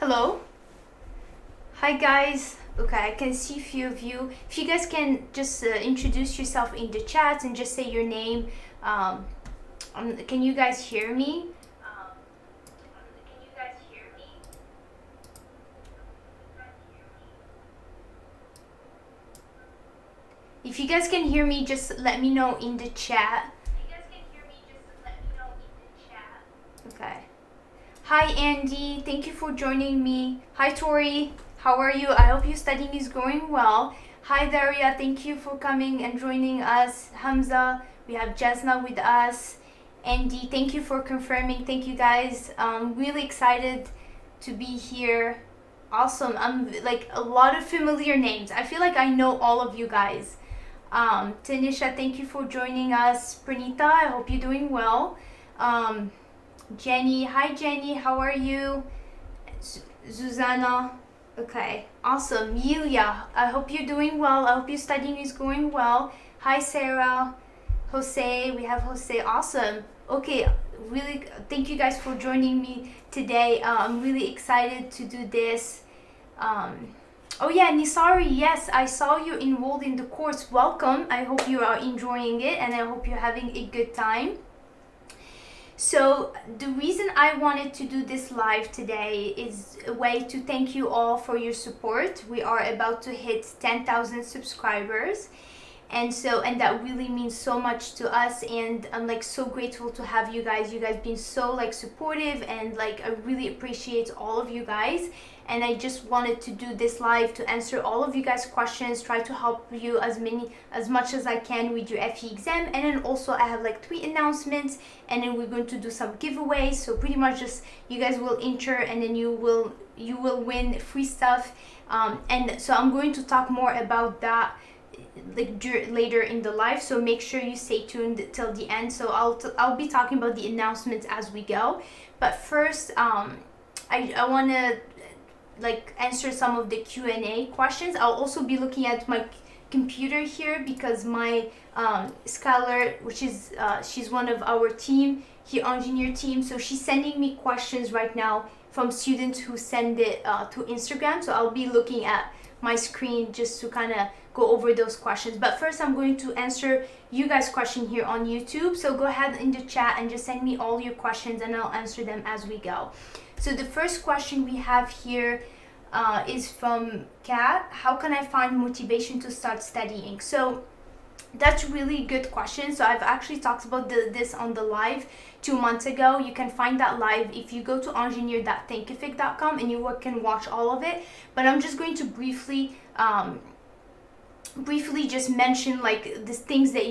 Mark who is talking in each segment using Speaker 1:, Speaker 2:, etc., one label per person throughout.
Speaker 1: Hello. Hi guys. Okay, I can see a few of you. If you guys can just introduce yourself in the chat and just say your name. Can you guys hear me? If you guys can hear me, just let me know in the chat. Okay. Hi Andy, thank you for joining me. Hi Tori, how are you? I hope your studying is going well. Hi Daria, thank you for coming and joining us. Hamza, we have Jasna with us. Andy, thank you for confirming. Thank you guys. Really excited to be here. Awesome. I'm like a lot of familiar names. I feel like I know all of you guys. Tanisha, thank you for joining us. Pranita, I hope you're doing well. Jenny, hi Jenny, how are you? Zuzana, okay, awesome. Yulia, I hope you're doing well. I hope your studying is going well. Hi Sarah, Jose, we have Jose, awesome. Okay, really thank you guys for joining me today. I'm really excited to do this. Oh yeah, Nisari, yes, I saw you enrolled in the course. Welcome. I hope you are enjoying it and I hope you're having a good time. So the reason I wanted to do this live today is a way to thank you all for your support. We are about to hit 10,000 subscribers. And that really means so much to us, and I'm like so grateful to have you guys. You guys been so like supportive, and like I really appreciate all of you guys. And I just wanted to do this live to answer all of you guys' questions, try to help you as much as I can with your FE exam. And then also I have like 3 announcements, and then we're going to do some giveaways. So pretty much just you guys will enter, and then you will win free stuff. And so I'm going to talk more about that like later in the live, so make sure you stay tuned till the end. So I'll be talking about the announcements as we go, but first I want to like answer some of the Q&A questions. I'll also be looking at my computer here because my Skylar, which is she's one of our team here, enGENIEer team, so she's sending me questions right now from students who send it to Instagram. So I'll be looking at my screen just to kind of go over those questions. But first I'm going to answer you guys' question here on YouTube. So go ahead in the chat and just send me all your questions and I'll answer them as we go. So the first question we have here is from Kat. How can I find motivation to start studying? So that's a really good question. So I've actually talked about this on the live 2 months ago. You can find that live if you go to engineer.thinkific.com and you can watch all of it. But I'm just going to briefly just mention like the things that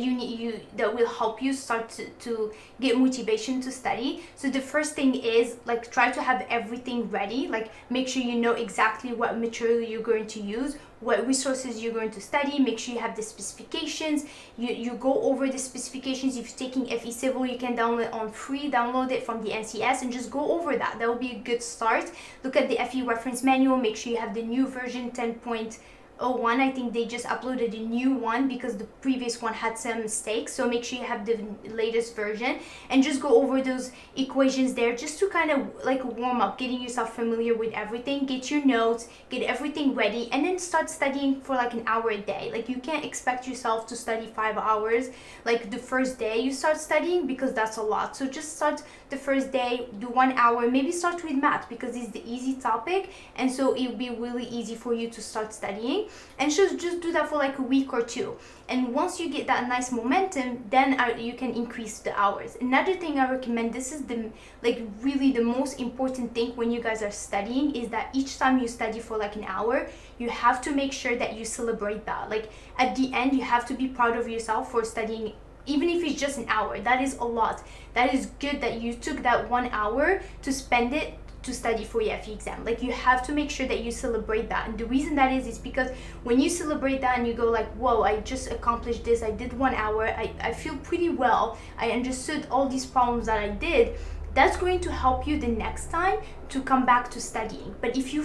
Speaker 1: that will help you start to get motivation to study. So the first thing is like try to have everything ready. Like make sure you know exactly what material you're going to use, what resources you're going to study. Make sure you have the specifications. You go over the specifications. If you're taking FE Civil, you can download it from the NCS and just go over that. That will be a good start. Look at the FE reference manual. Make sure you have the new version 10.01. I think they just uploaded a new one because the previous one had some mistakes. So make sure you have the latest version and just go over those equations there just to kind of like warm up, getting yourself familiar with everything. Get your notes, get everything ready, and then start studying for like an hour a day. Like you can't expect yourself to study 5 hours like the first day you start studying, because that's a lot. So just start the first day, do 1 hour, maybe start with math because it's the easy topic, and so it'll be really easy for you to start studying. And just do that for like a week or 2, and once you get that nice momentum, then you can increase the hours. Another thing I recommend, this is the like really the most important thing when you guys are studying, is that each time you study for like an hour, you have to make sure that you celebrate that. Like at the end, you have to be proud of yourself for studying. Even if it's just an hour, that is a lot. That is good that you took that 1 hour to spend it to study for your FE exam. Like you have to make sure that you celebrate that. And the reason that is because when you celebrate that and you go like, whoa, I just accomplished this, I did 1 hour, I feel pretty well, I understood all these problems that I did, that's going to help you the next time to come back to studying. But if you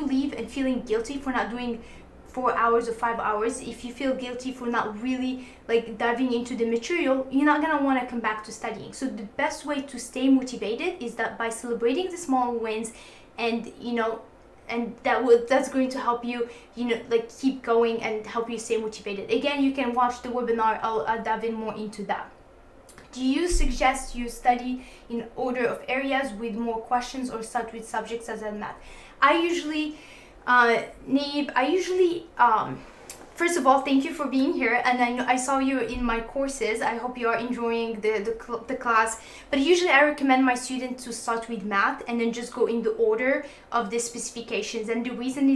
Speaker 1: leave and feeling guilty for not doing 4 hours or 5 hours, if you feel guilty for not really like diving into the material, you're not gonna want to come back to studying. So the best way to stay motivated is that by celebrating the small wins, and that's going to help you, like keep going and help you stay motivated. Again, you can watch the webinar. I'll dive in more into that. Do you suggest you study in order of areas with more questions, or start with subjects as in math? I usually, first of all, thank you for being here, and I saw you in my courses. I hope you are enjoying the class. But usually I recommend my students to start with math and then just go in the order of the specifications. And the reason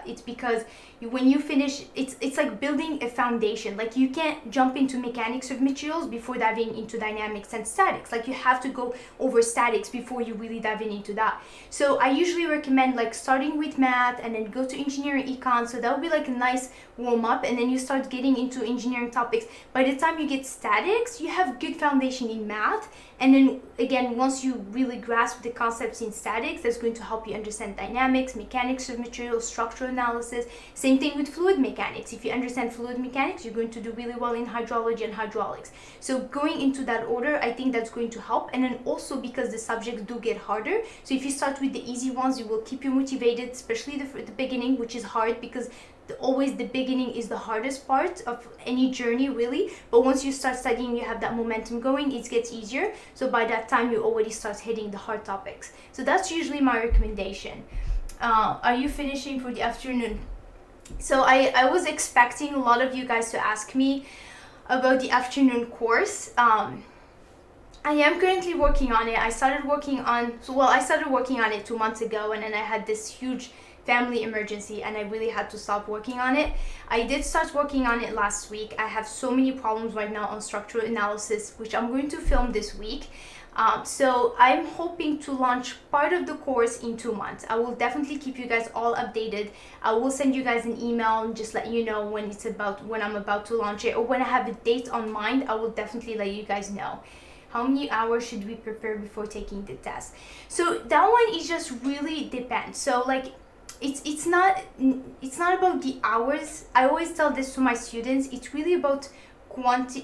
Speaker 1: it's because when you finish, it's like building a foundation. Like you can't jump into mechanics of materials before diving into dynamics and statics. Like you have to go over statics before you really dive into that. So I usually recommend like starting with math and then go to engineering econ. So that would be like a nice warm up, and then you start getting into engineering topics. By the time you get statics, you have good foundation in math, and then again, once you really grasp the concepts in statics, that's going to help you understand dynamics, mechanics of materials, structural analysis. Same thing with fluid mechanics. If you understand fluid mechanics, you're going to do really well in hydrology and hydraulics. So going into that order, I think that's going to help. And then also because the subjects do get harder, so if you start with the easy ones, it will keep you motivated, especially the beginning, which is hard because always the beginning is the hardest part of any journey, really. But once you start studying, you have that momentum going, it gets easier. So by that time, you already start hitting the hard topics. So that's usually my recommendation. Are you finishing for the afternoon? So I was expecting a lot of you guys to ask me about the afternoon course. I am currently working on it. I started working on it 2 months ago, and then I had this huge family emergency and I really had to stop working on it. I did start working on it last week. I have so many problems right now on structural analysis, which I'm going to film this week. So I'm hoping to launch part of the course in 2 months. I will definitely keep you guys all updated. I will send you guys an email and just let you know when I'm about to launch it, or when I have a date on mind, I will definitely let you guys know. How many hours should we prepare before taking the test? So that one is just really depends. So like it's not about the hours. I always tell this to my students. It's really about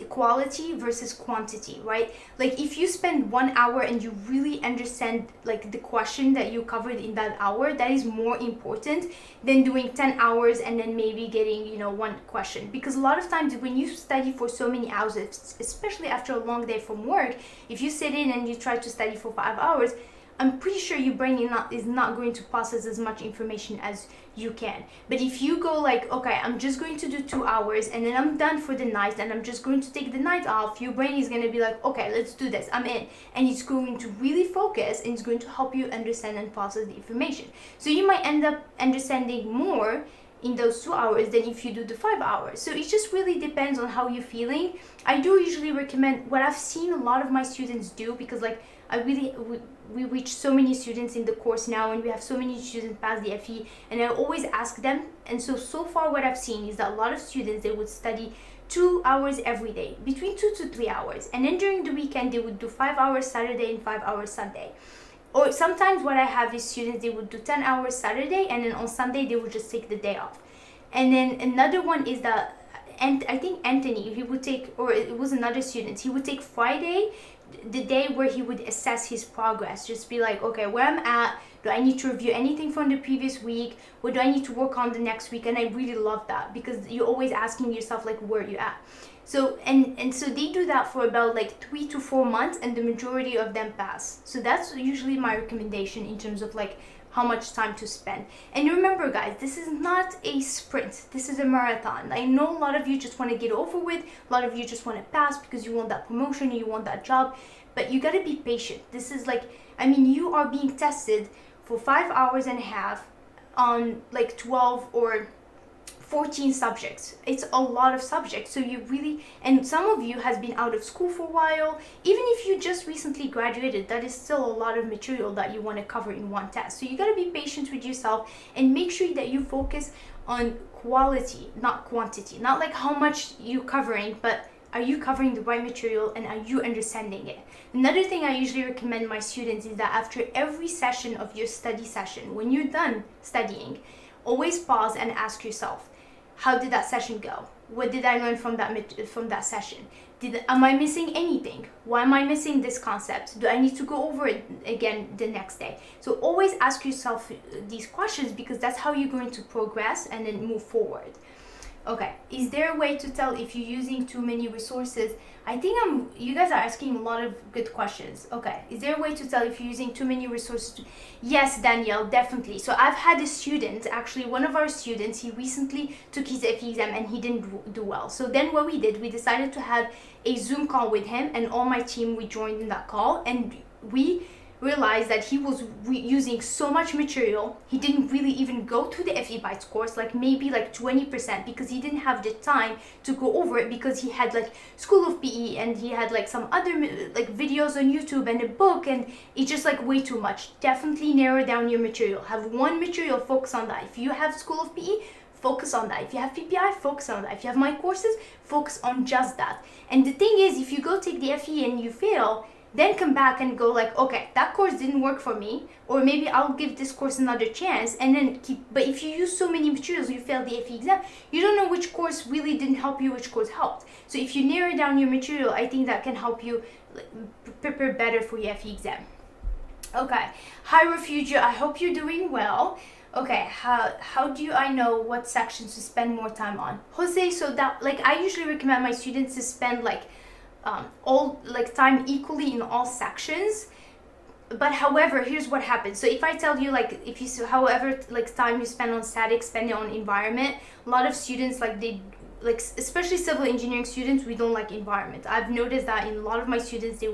Speaker 1: quality versus quantity, right? Like if you spend 1 hour and you really understand like the question that you covered in that hour, that is more important than doing 10 hours and then maybe getting one question. Because a lot of times when you study for so many hours, especially after a long day from work, if you sit in and you try to study for 5 hours, I'm pretty sure your brain is not going to process as much information as you can. But if you go like, okay, I'm just going to do 2 hours and then I'm done for the night and I'm just going to take the night off, your brain is going to be like, okay, let's do this, I'm in. And it's going to really focus and it's going to help you understand and process the information. So you might end up understanding more in those 2 hours than if you do the 5 hours. So it just really depends on how you're feeling. I do usually recommend what I've seen a lot of my students do, because like we reach so many students in the course now and we have so many students pass the FE, and I always ask them. And so far what I've seen is that a lot of students, they would study 2 hours every day, between 2 to 3 hours, and then during the weekend they would do 5 hours Saturday and 5 hours Sunday. Or sometimes what I have is students, they would do 10 hours Saturday and then on Sunday they would just take the day off. And then another one is that, and I think Anthony, he would take, or it was another student, he would take Friday, the day where he would assess his progress. Just be like, okay, where I'm at, do I need to review anything from the previous week? What do I need to work on the next week? And I really love that, because you're always asking yourself like, where you at? So and so they do that for about like 3 to 4 months, and the majority of them pass. So that's usually my recommendation in terms of like how much time to spend. And remember guys, this is not a sprint, this is a marathon. I know a lot of you just want to get over with, a lot of you just want to pass because you want that promotion, you want that job, but you got to be patient. This is like, I mean, you are being tested for 5 hours and a half on like 12 or 14 subjects. It's a lot of subjects. So you really, and some of you has been out of school for a while. Even if you just recently graduated, that is still a lot of material that you want to cover in one test. So you got to be patient with yourself and make sure that you focus on quality, not quantity. Not like how much you covering, but are you covering the right material and are you understanding it? Another thing I usually recommend my students is that after every session of your study session, when you're done studying, always pause and ask yourself, how did that session go? What did I learn from that session? Am I missing anything? Why am I missing this concept? Do I need to go over it again the next day? So always ask yourself these questions, because that's how you're going to progress and then move forward. Okay, is there a way to tell if you're using too many resources? I think you guys are asking a lot of good questions. Okay, is there a way to tell if you're using too many resources? Yes, Danielle, definitely. So I've had a student, actually one of our students, he recently took his FE exam and he didn't do well. So then what we did, we decided to have a Zoom call with him, and all my team, we joined in that call, and we realized that he was using so much material. He didn't really even go to the FE Bytes course, like maybe like 20%, because he didn't have the time to go over it, because he had like School of PE and he had like some other like videos on YouTube and a book, and it's just like way too much. Definitely narrow down your material. Have one material, focus on that. If you have School of PE, focus on that. If you have PPI, focus on that. If you have my courses, focus on just that. And the thing is, if you go take the FE and you fail, then come back and go like, okay, that course didn't work for me, or maybe I'll give this course another chance, and then keep. But if you use so many materials, you fail the FE exam, you don't know which course really didn't help you, which course helped. So if you narrow down your material, I think that can help you prepare better for your FE exam. Okay, hi Refugio, I hope you're doing well. Okay, how do I know what sections to spend more time on? Jose, so that, like, I usually recommend my students to spend like all like time equally in all sections. But however, here's what happens. So if I tell you, like, if you, however like time you spend on static, spend it on environment, a lot of students, like, they like, especially civil engineering students, we don't like environment. I've noticed that in a lot of my students, they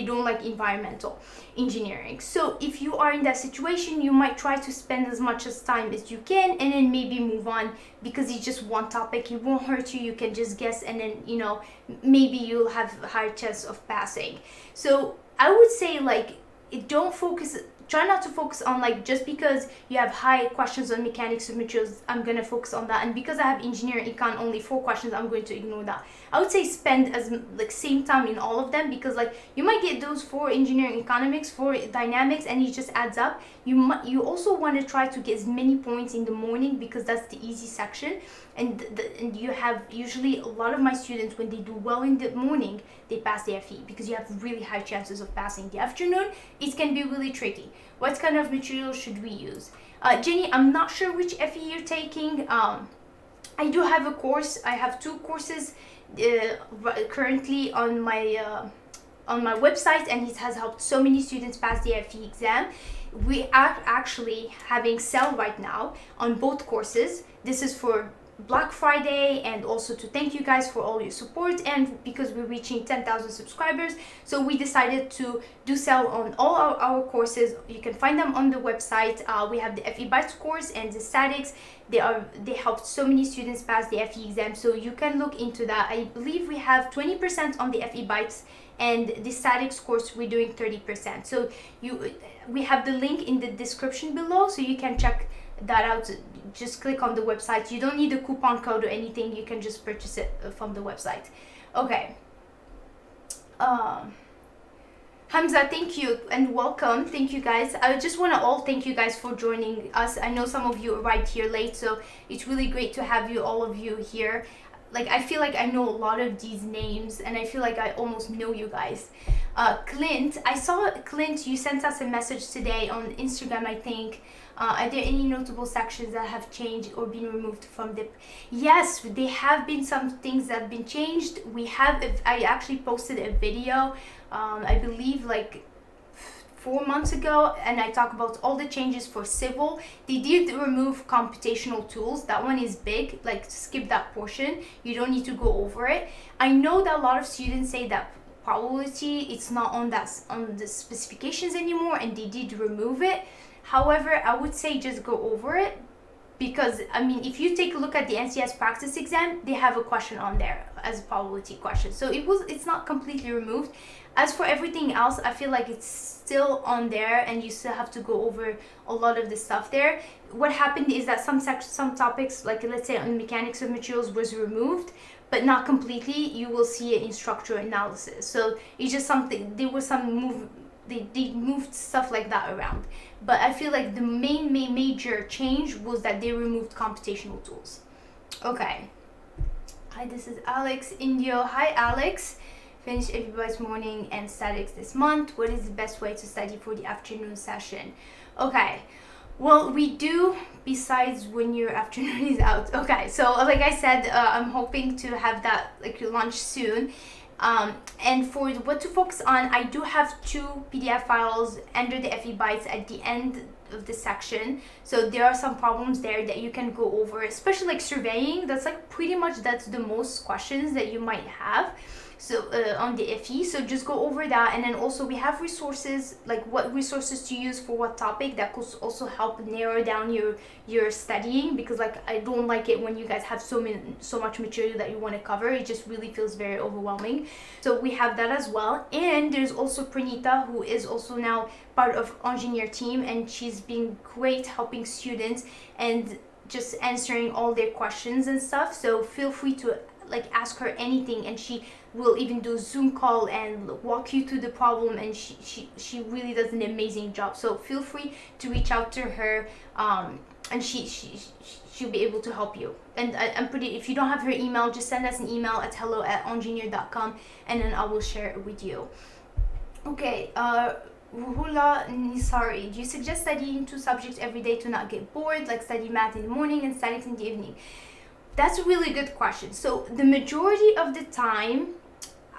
Speaker 1: don't like environmental engineering. So if you are in that situation, you might try to spend as much as time as you can, and then maybe move on, because it's just one topic, it won't hurt you, you can just guess, and then, you know, maybe you'll have a higher chance of passing. So I would say, like, try not to focus on, like, just because you have high questions on mechanics of materials, I'm gonna focus on that, and because I have engineering econ only 4 questions, I'm going to ignore that. I would say spend as like same time in all of them, because like you might get those 4 engineering economics, 4 dynamics, and it just adds up. You also want to try to get as many points in the morning, because that's the easy section, and you have usually a lot of my students, when they do well in the morning, they pass the FE, because you have really high chances of passing. The afternoon, it can be really tricky. What kind of material should we use? Jenny, I'm not sure which FE you're taking. I do have a course. I have 2 courses currently on my website, and it has helped so many students pass the FE exam. We are actually having sale right now on both courses. This is for Black Friday, and also to thank you guys for all your support, and because we're reaching 10,000 subscribers, so we decided to do sell on all our courses. You can find them on the website. We have the FE Bytes course and the statics. They helped so many students pass the FE exam, so you can look into that. I believe we have 20% on the FE Bytes, and the statics course we're doing 30%. So we have the link in the description below, so you can check that out. Just click on the website. You don't need a coupon code or anything, you can just purchase it from the website. Okay, Hamza, thank you and welcome. Thank you guys. I just want to all thank you guys for joining us. I know some of you arrived here late, so it's really great to have you, all of you here. Like, I feel like I know a lot of these names, and I feel like I almost know you guys. Clint, I saw Clint, you sent us a message today on Instagram, I think. Are there any notable sections that have changed or been removed from the... Yes, there have been some things that have been changed. I actually posted a video, I believe like 4 months ago, and I talk about all the changes for civil. They did remove computational tools. That one is big, like skip that portion. You don't need to go over it. I know that a lot of students say that probability, it's not on the specifications anymore, and they did remove it. However, I would say just go over it, because I mean, if you take a look at the NCS practice exam, they have a question on there as a probability question. So it's not completely removed. As for everything else, I feel like it's still on there, and you still have to go over a lot of the stuff there. What happened is that some topics, like let's say on mechanics of materials, was removed, but not completely. You will see it in structural analysis. So it's just something, there was some they moved stuff like that around. But I feel like the major change was that they removed computational tools. Okay. Hi, this is Alex Indio. Hi, Alex. Finished everybody's morning and statics this month. What is the best way to study for the afternoon session? Okay. Well, we do, besides when your afternoon is out. Okay, so like I said, I'm hoping to have that like launch soon. And for what to focus on, I do have 2 PDF files under the FE Bytes at the end of the section. So there are some problems there that you can go over, especially like surveying. That's like pretty much that's the most questions that you might have. So on the FE, so just go over that. And then also we have resources, like what resources to use for what topic, that could also help narrow down your studying, because like I don't like it when you guys have so much material that you want to cover. It just really feels very overwhelming. So we have that as well. And there's also Pranita, who is also now part of enGENIEer team, and she's been great helping students and just answering all their questions and stuff. So feel free to like ask her anything, and she will even do a Zoom call and walk you through the problem, and she really does an amazing job. So feel free to reach out to her, and she'll be able to help you. And I'm pretty, if you don't have her email, just send us an email at hello@enGENIEer.com, and then I will share it with you. Okay, Ruhula Nisari, do you suggest studying 2 subjects every day to not get bored, like study math in the morning and statics in the evening? That's a really good question. So the majority of the time,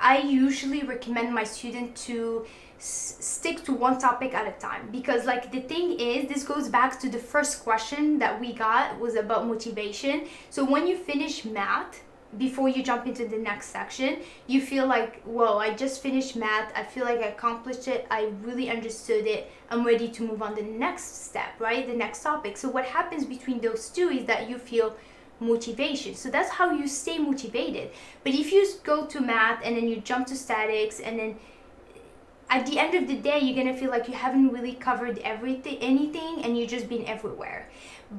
Speaker 1: I usually recommend my student to stick to one topic at a time, because like the thing is, this goes back to the first question that we got, was about motivation. So when you finish math, before you jump into the next section, you feel like, whoa, I just finished math, I feel like I accomplished it, I really understood it, I'm ready to move on to the next step, right? The next topic. So what happens between those two is that you feel motivation. So that's how you stay motivated. But if you go to math and then you jump to statics, and then at the end of the day, you're gonna feel like you haven't really covered anything, and you've just been everywhere.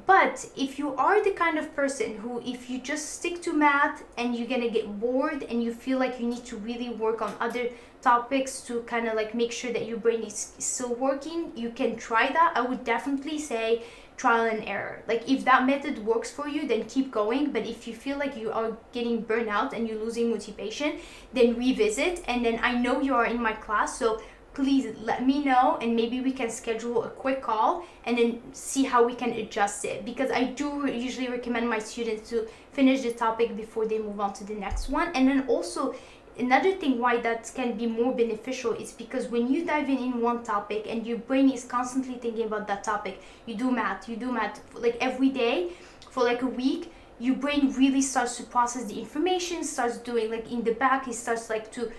Speaker 1: But if you are the kind of person who, if you just stick to math and you're gonna get bored and you feel like you need to really work on other topics to kind of like make sure that your brain is still working, you can try that. I would definitely say trial and error. Like if that method works for you, then keep going. But if you feel like you are getting burnout and you're losing motivation, then revisit. And then I know you are in my class, so please let me know, and maybe we can schedule a quick call and then see how we can adjust it, because I do usually recommend my students to finish the topic before they move on to the next one. And then also another thing why that can be more beneficial is because when you dive in one topic and your brain is constantly thinking about that topic, you do math like every day for like a week, your brain really starts to process the information, starts doing like in the back, it starts like to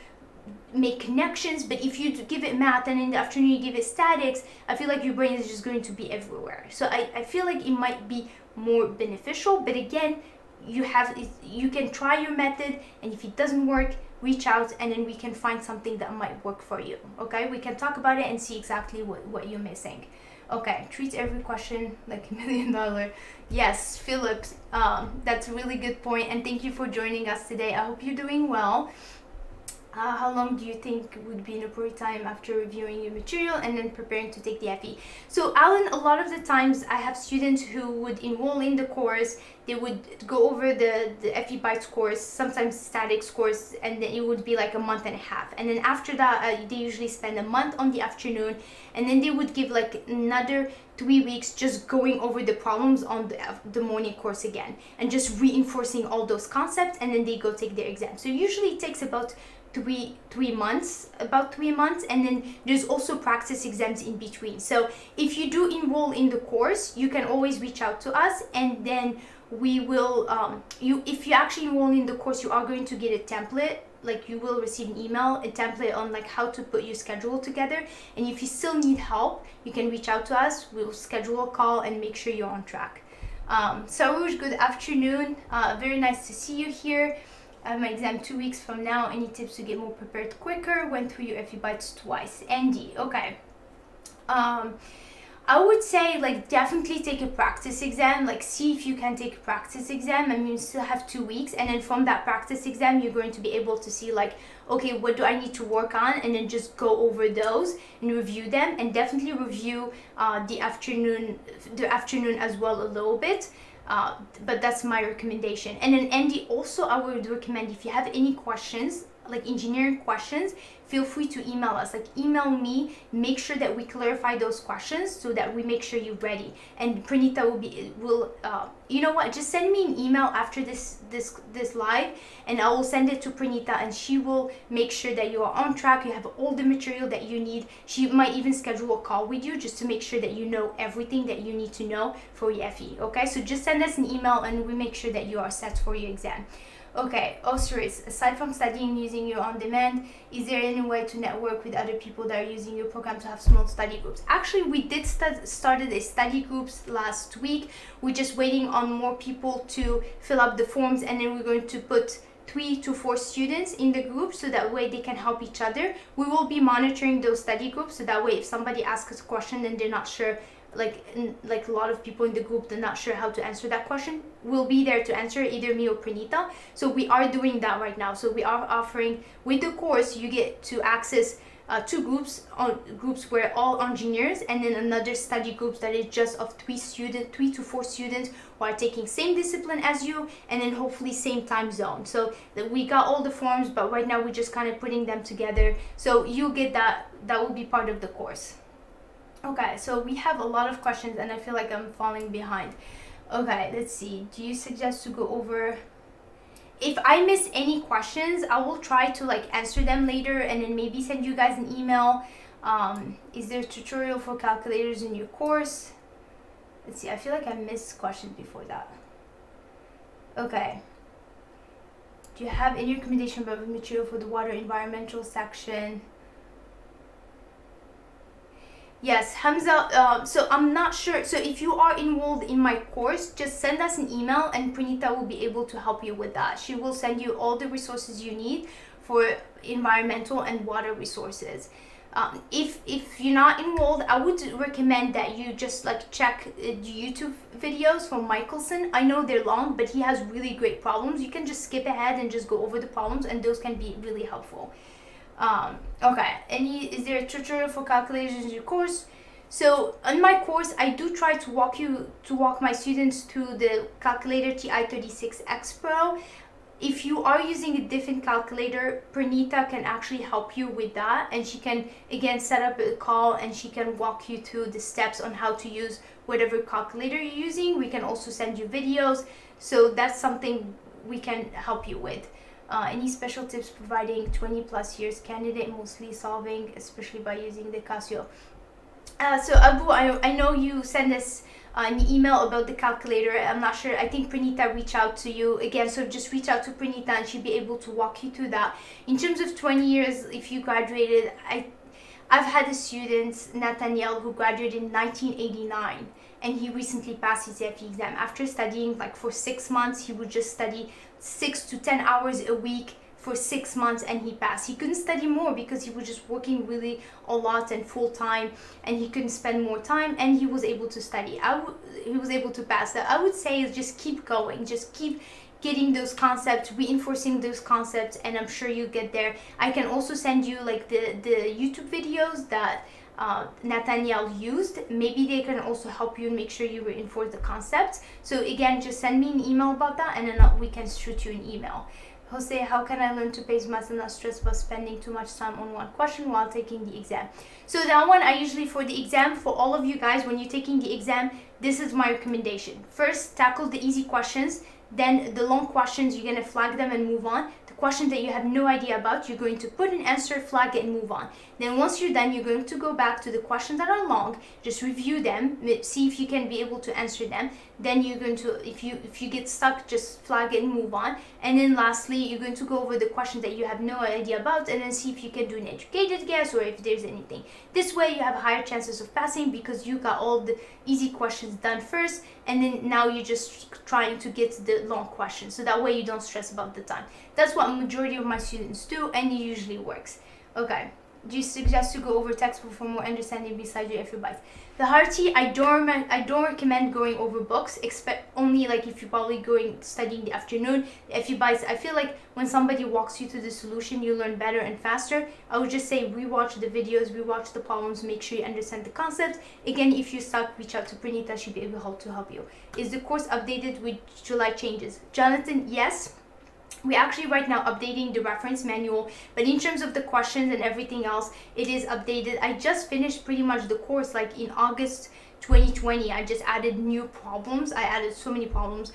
Speaker 1: make connections. But if you give it math and in the afternoon you give it statics, I feel like your brain is just going to be everywhere. So I feel like it might be more beneficial. But again, you can try your method, and if it doesn't work, reach out, and then we can find something that might work for you. Okay, we can talk about it and see exactly what you're missing. Okay, treat every question like $1 million. Yes, Phillips, that's a really good point, and thank you for joining us today. I hope you're doing well. How long do you think would be an appropriate time after reviewing your material and then preparing to take the FE? So Alan, a lot of the times I have students who would enroll in the course, they would go over the FE Bytes course, sometimes statics course, and then it would be like a month and a half. And then after that, they usually spend a month on the afternoon, and then they would give like another 3 weeks just going over the problems on the morning course again, and just reinforcing all those concepts, and then they go take their exam. So usually it takes about three months, and then there's also practice exams in between. So if you do enroll in the course, you can always reach out to us, and then we will if you actually enroll in the course, you are going to get a template. Like you will receive an email, a template on like how to put your schedule together. And if you still need help, you can reach out to us. We'll schedule a call and make sure you're on track. Sarouj, good afternoon. Very nice to see you here. I have my exam 2 weeks from now. Any tips to get more prepared quicker? Went through your FE Bytes twice. Andy, okay. I would say like definitely take a practice exam. Like see if you can take a practice exam. I mean, you still have 2 weeks, and then from that practice exam, you're going to be able to see like, okay, what do I need to work on, and then just go over those and review them, and definitely review the afternoon as well a little bit. But that's my recommendation. And then Andy, also I would recommend, if you have any questions, like engineering questions, feel free to email us. Like email me, make sure that we clarify those questions so that we make sure you're ready. And Pranita will you know what, just send me an email after this live, and I will send it to Pranita, and she will make sure that you are on track, you have all the material that you need. She might even schedule a call with you just to make sure that you know everything that you need to know for your FE. Okay, so just send us an email and we make sure that you are set for your exam. Okay, Osiris, aside from studying and using your on-demand, is there any way to network with other people that are using your program to have small study groups? Actually, we did started a study groups last week. We're just waiting on more people to fill up the forms, and then we're going to put 3 to 4 students in the group so that way they can help each other. We will be monitoring those study groups so that way if somebody asks us a question and they're not sure, like a lot of people in the group, they're not sure how to answer that question, we'll be there to answer, either me or Pranita. So we are doing that right now. So we are offering, with the course, you get to access 2 groups where all engineers, and then another study groups that is just of 3 to 4 students who are taking same discipline as you, and then hopefully same time zone. So we got all the forms, but right now we're just kind of putting them together. So you get that will be part of the course. Okay, so we have a lot of questions and I feel like I'm falling behind. Okay, let's see. Do you suggest to go over? If I miss any questions, I will try to like answer them later and then maybe send you guys an email. Is there a tutorial for calculators in your course? Let's see, I feel like I missed questions before that. Okay. Do you have any recommendation about material for the water environmental section? Yes, Hamza, so I'm not sure. So if you are enrolled in my course, just send us an email and Pranita will be able to help you with that. She will send you all the resources you need for environmental and water resources. If you're not enrolled, I would recommend that you just like check YouTube videos from Michelson. I know they're long, but he has really great problems. You can just skip ahead and just go over the problems, and those can be really helpful. Okay, is there a tutorial for calculators in your course? So in my course, I do try to walk my students through the calculator TI-36X Pro. If you are using a different calculator, Pranita can actually help you with that, and she can again set up a call and she can walk you through the steps on how to use whatever calculator you're using. We can also send you videos, so that's something we can help you with. Any special tips providing 20+ years candidate mostly solving, especially by using the Casio? So Abu, I know you sent us an email about the calculator. I'm not sure. I think Pranita reached out to you again. So just reach out to Pranita and she'll be able to walk you through that. In terms of 20 years, if you graduated, I've had a student, Nathaniel, who graduated in 1989. And he recently passed his FE exam. After studying like for 6 months, he would just study 6 to 10 hours a week for 6 months and he passed. He couldn't study more because he was just working really a lot and full time, and he couldn't spend more time, and he was able to study. He was able to pass. That I would say is just keep going, just keep getting those concepts, reinforcing those concepts, and I'm sure you get there. I can also send you like the YouTube videos that Nathaniel used. Maybe they can also help you and make sure you reinforce the concepts. So again, just send me an email about that, and then we can shoot you an email. Jose, how can I learn to pace math and not stress about spending too much time on one question while taking the exam? So that one, I usually, for the exam, for all of you guys, when you're taking the exam, this is my recommendation. First, tackle the easy questions. Then the long questions, you're going to flag them and move on. The question that you have no idea about, you're going to put an answer, flag it, and move on. Then once you're done, you're going to go back to the questions that are long, just review them, see if you can be able to answer them. Then you're going to, if you get stuck, just flag it and move on. And then lastly, you're going to go over the question that you have no idea about, and then see if you can do an educated guess or if there's anything. This way you have higher chances of passing because you got all the easy questions done first, and then now you're just trying to get the long questions, so that way you don't stress about the time. That's what a majority of my students do, and it usually works. Okay, Do you suggest to go over textbook for more understanding besides your FE bites? The Harty, I don't recommend going over books, except only like if you're probably going studying in the afternoon. The FE bites, I feel like when somebody walks you through the solution, you learn better and faster. I would just say rewatch the videos, rewatch the problems, make sure you understand the concept. Again, if you're stuck, reach out to Pranita, she'll be able to help you. Is the course updated with July changes? Jonathan, yes. We're actually right now updating the reference manual, but in terms of the questions and everything else, it is updated. I just finished pretty much the course like in August 2020. I just added new problems. I added so many problems.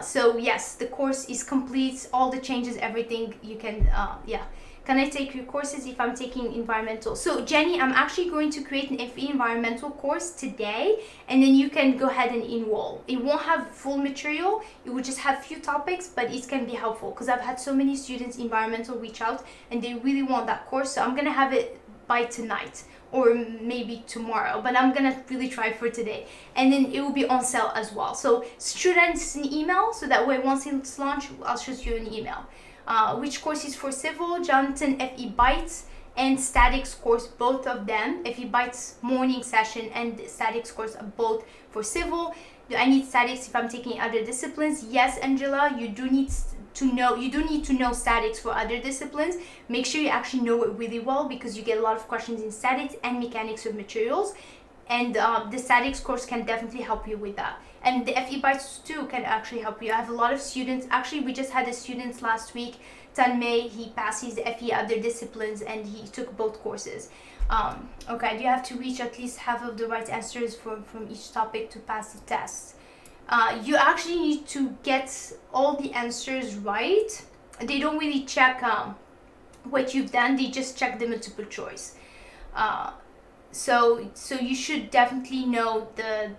Speaker 1: So yes, the course is complete. All the changes, everything you can, yeah. Can I take your courses if I'm taking environmental? So Jenny, I'm actually going to create an FE environmental course today, and then you can go ahead and enroll. It won't have full material. It will just have few topics, but it can be helpful because I've had so many students environmental reach out and they really want that course. So I'm gonna have it by tonight or maybe tomorrow, but I'm gonna really try for today, and then it will be on sale as well. So shoot us an email so that way once it's launched, I'll shoot you an email. Which course is for civil? Jonathan, FE Bites and statics course, both of them. FE Bites morning session and statics course are both for civil. Do I need statics if I'm taking other disciplines? Yes, Angela, you do need to know statics for other disciplines. Make sure you actually know it really well because you get a lot of questions in statics and mechanics of materials. And the statics course can definitely help you with that. And the FE Bites too can actually help you. I have a lot of students. Actually, we just had a student last week, Tanmay. He passed his FE other disciplines and he took both courses. Okay, do you have to reach at least half of the right answers from each topic to pass the test? You actually need to get all the answers right. They don't really check what you've done. They just check the multiple choice. So you should definitely know the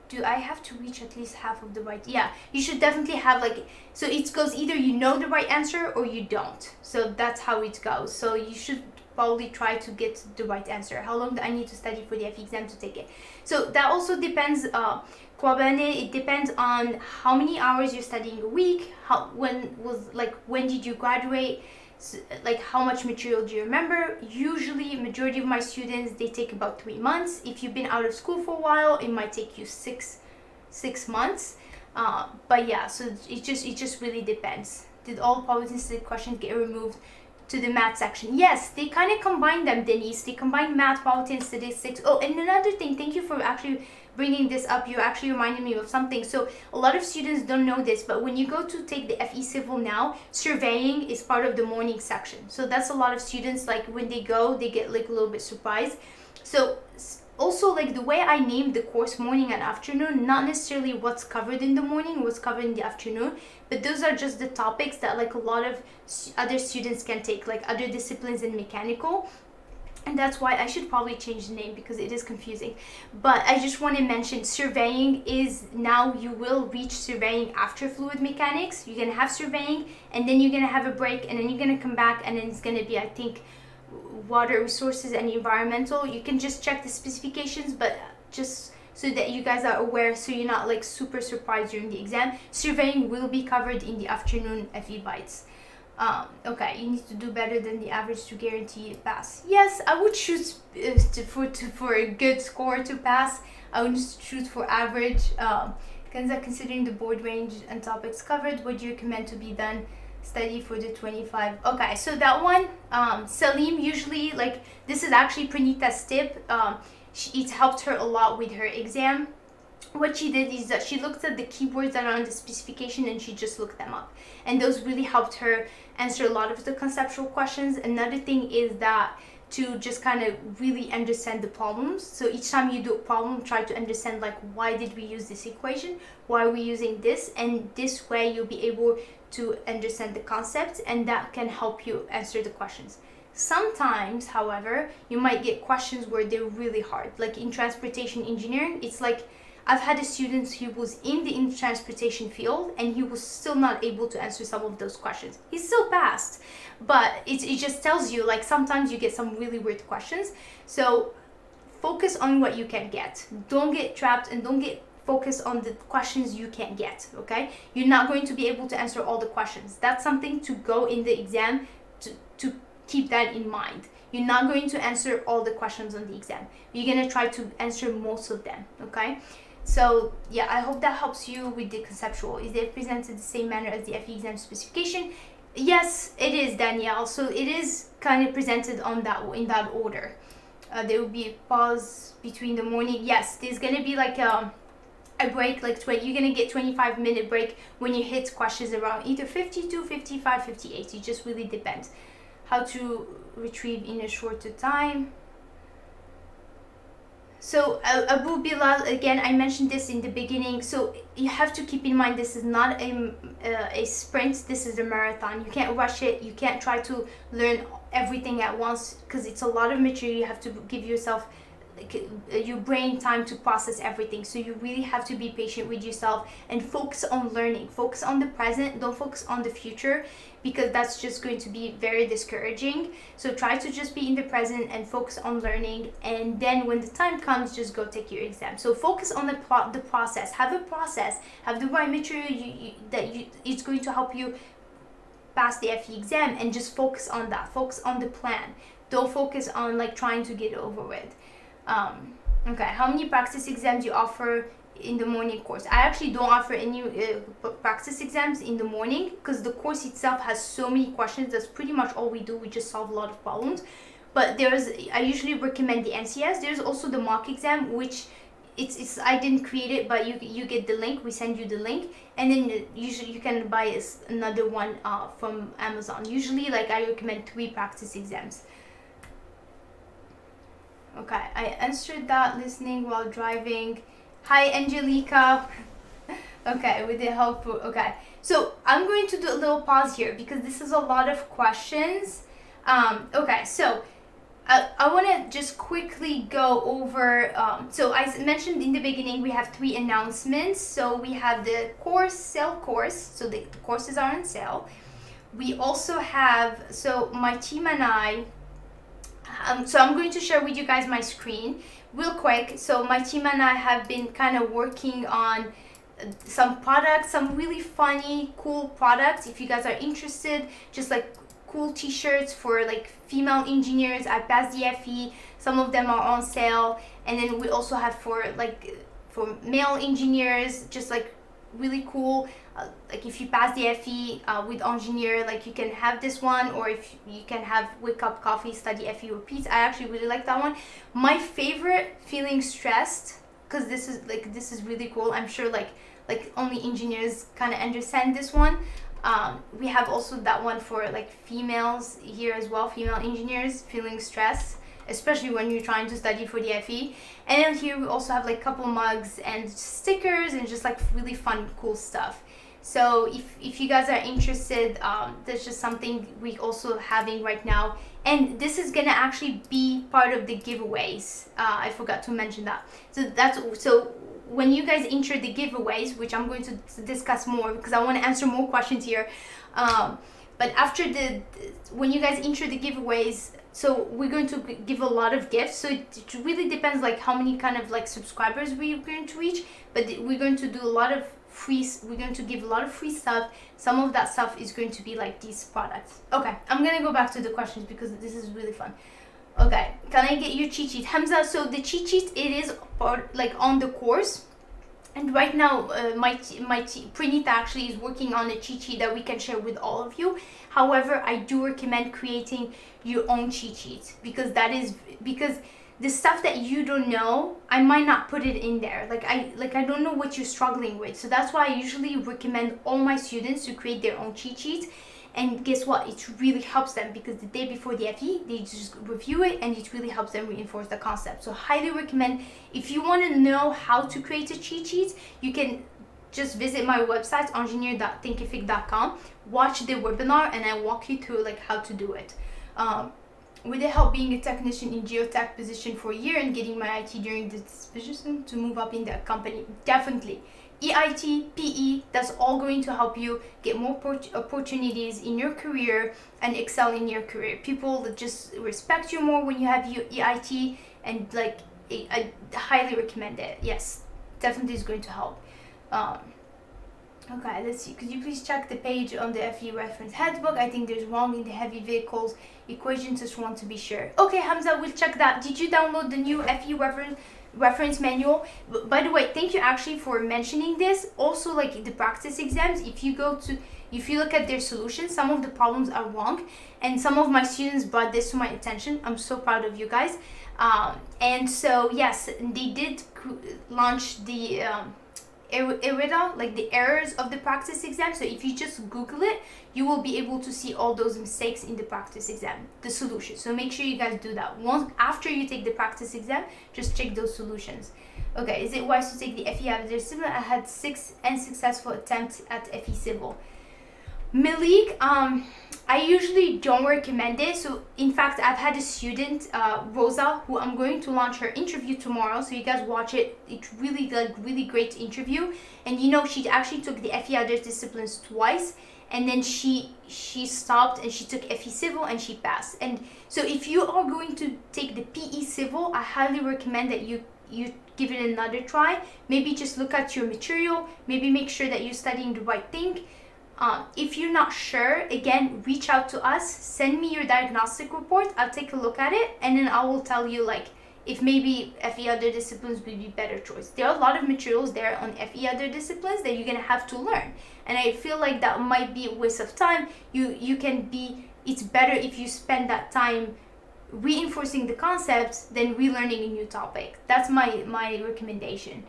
Speaker 1: do I have to reach at least half of the right? Yeah, you should definitely have like, so it goes either you know the right answer or you don't. So that's how it goes. So you should probably try to get the right answer. How long do I need to study for the FE exam to take it? So that also depends, Kwabane, it depends on how many hours you're studying a week, when did you graduate, so, like how much material do you remember. Usually majority of my students, they take about 3 months. If you've been out of school for a while, it might take you six months. But yeah, so it just really depends. Did all probabilistic questions get removed to the math section? Yes, they kind of combine them, Denise. They combine math, probability, and statistics. Oh, and another thing, thank you for actually bringing this up. You actually reminded me of something. So a lot of students don't know this, but when you go to take the FE Civil now, surveying is part of the morning section. So that's a lot of students, like when they go, they get like a little bit surprised. So also like the way I named the course morning and afternoon, not necessarily what's covered in the morning, what's covered in the afternoon, but those are just the topics that like a lot of other students can take, like other disciplines in mechanical. And that's why I should probably change the name because it is confusing. But I just want to mention surveying is now, you will reach surveying after fluid mechanics. You're going to have surveying and then you're going to have a break and then you're going to come back and then it's going to be, I think, water resources and environmental. You can just check the specifications, but just so that you guys are aware, so you're not like super surprised during the exam. Surveying will be covered in the afternoon FE Bites. Okay, you need to do better than the average to guarantee a pass. Yes, I would shoot for a good score to pass. I would shoot for average. Considering the board range and topics covered, what do you recommend to be done? Study for the 25. Okay, so that one, Salim, usually, like, this is actually Pranita's tip. It helped her a lot with her exam. What she did is that she looked at the keywords that are on the specification and she just looked them up. And those really helped her answer a lot of the conceptual questions. Another thing is that to just kind of really understand the problems. So each time you do a problem, try to understand like, why did we use this equation? Why are we using this? And this way you'll be able to understand the concept and that can help you answer the questions. Sometimes, however, you might get questions where they're really hard. Like in transportation engineering, it's like, I've had a student who was in the transportation field and he was still not able to answer some of those questions. He still passed, but it just tells you like sometimes you get some really weird questions. So focus on what you can get. Don't get trapped and don't get focused on the questions you can't get, okay? You're not going to be able to answer all the questions. That's something to go in the exam to keep that in mind. You're not going to answer all the questions on the exam. You're going to try to answer most of them, okay? So yeah, I hope that helps you with the conceptual. Is it presented the same manner as the FE exam specification? Yes, it is, Danielle. So it is kind of presented on that, in that order. There will be a pause between the morning. Yes, there's going to be like a break, like you're going to get 25-minute break when you hit questions around either 52, 55, 58. It just really depends. How to retrieve in a shorter time. So Abu Bilal, again, I mentioned this in the beginning. So you have to keep in mind, this is not a sprint. This is a marathon. You can't rush it. You can't try to learn everything at once, because it's a lot of material. You have to give yourself, your brain, time to process everything. So you really have to be patient with yourself and focus on learning. Focus on the present. Don't focus on the future, because that's just going to be very discouraging. So try to just be in the present and focus on learning, and then when the time comes, just go take your exam. So focus on the process. Have a process. Have the right material it's going to help you pass the FE exam, and just focus on that. Focus on the plan. Don't focus on like trying to get over with. Okay, how many practice exams you offer in the morning course? I actually don't offer any practice exams in the morning, because the course itself has so many questions. That's pretty much all we do. We just solve a lot of problems. But I usually recommend the NCS. There's also the mock exam, which it's I didn't create it, but you get the link. We send you the link, and then usually you can buy another one from Amazon. Usually, like, I recommend 3 practice exams. Okay, I answered that. Listening while driving. Hi, Angelica. Okay, with the help. Okay, so I'm going to do a little pause here, because this is a lot of questions. Okay, so I want to just quickly go over. So I mentioned in the beginning, we have 3 announcements. So we have the sale course. So the courses are on sale. We also have, so my team and I, so I'm going to share with you guys my screen real quick. So my team and I have been kind of working on some products, some really funny, cool products. If you guys are interested, just like cool t-shirts for like female engineers. I passed the FE. Some of them are on sale. And then we also have for male engineers, just like really cool. Like if you pass the FE with enGENIEer, like you can have this one, or if you can have Wake Up Coffee, Study FE Repeats. I actually really like that one. My favorite, Feeling Stressed, because this is really cool. I'm sure like only engineers kind of understand this one. We have also that one for like females here as well, female engineers, Feeling Stress, especially when you're trying to study for the FE. And then here we also have like a couple mugs and stickers and just like really fun, cool stuff. So if you guys are interested, there's just something we also having right now. And this is gonna actually be part of the giveaways. I forgot to mention that. So when you guys enter the giveaways, which I'm going to discuss more because I want to answer more questions here. But after when you guys enter the giveaways, so we're going to give a lot of gifts. So it really depends like how many kind of like subscribers we're going to reach. But we're going to do a lot of we're going to give a lot of free stuff. Some of that stuff is going to be like these products. Okay, I'm gonna go back to the questions because this is really fun. Okay, can I get your cheat sheet, Hamza? So the cheat sheet, it is part like on the course, and right now my Pranita actually is working on a cheat sheet that we can share with all of you. However, I do recommend creating your own cheat sheet because the stuff that you don't know, I might not put it in there. I don't know what you're struggling with. So that's why I usually recommend all my students to create their own cheat sheets. And guess what? It really helps them because the day before the FE, they just review it and it really helps them reinforce the concept. So highly recommend, if you want to know how to create a cheat sheet, you can just visit my website, engineer.thinkific.com, watch the webinar, and I walk you through like how to do it. With the help being a technician in geotech position for a year and getting my IT during this position to move up in the company, definitely. EIT, PE, that's all going to help you get more opportunities in your career and excel in your career. People that just respect you more when you have your EIT, and like I highly recommend it. Yes, definitely is going to help. Okay, let's see. Could you please check the page on the FE reference handbook? I think there's wrong in the heavy vehicles equation. Just want to be sure. Okay, Hamza, we'll check that. Did you download the new FE reference manual? By the way, thank you actually for mentioning this. Also, like the practice exams, if you look at their solutions, some of the problems are wrong, and some of my students brought this to my attention. I'm so proud of you guys. And so yes, they did launch the errata, like the errors of the practice exam. So if you just Google it, you will be able to see all those mistakes in the practice exam, the solution. So make sure you guys do that. Once after you take the practice exam, just check those solutions. Okay, is it wise to take the FE after civil? I had 6 unsuccessful attempts at FE civil. Malik, I usually don't recommend it. So in fact, I've had a student, Rosa, who I'm going to launch her interview tomorrow. So you guys watch it. It's really great interview. And you know, she actually took the FE other disciplines twice, and then she stopped and she took FE civil and she passed. And so if you are going to take the PE civil, I highly recommend that you give it another try. Maybe just look at your material. Maybe make sure that you're studying the right thing. If you're not sure, again, reach out to us, send me your diagnostic report, I'll take a look at it, and then I will tell you like if maybe FE other disciplines would be better choice. There are a lot of materials there on FE other disciplines that you're gonna have to learn, and I feel like that might be a waste of time. It's better if you spend that time reinforcing the concepts than relearning a new topic. That's my recommendation.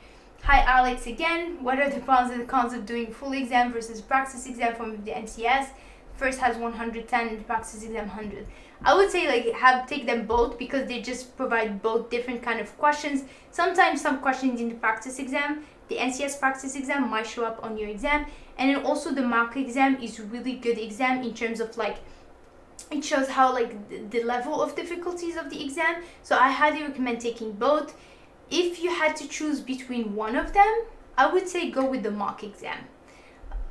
Speaker 1: Hi Alex again. What are the pros and cons of doing full exam versus practice exam from the NCS? First has 110 and the practice exam 100. I would say like take them both, because they just provide both different kind of questions. Sometimes some questions in the practice exam, the NCS practice exam might show up on your exam, and then also the mock exam is really good exam in terms of like it shows how like the level of difficulties of the exam. So I highly recommend taking both. If you had to choose between one of them, I would say go with the mock exam.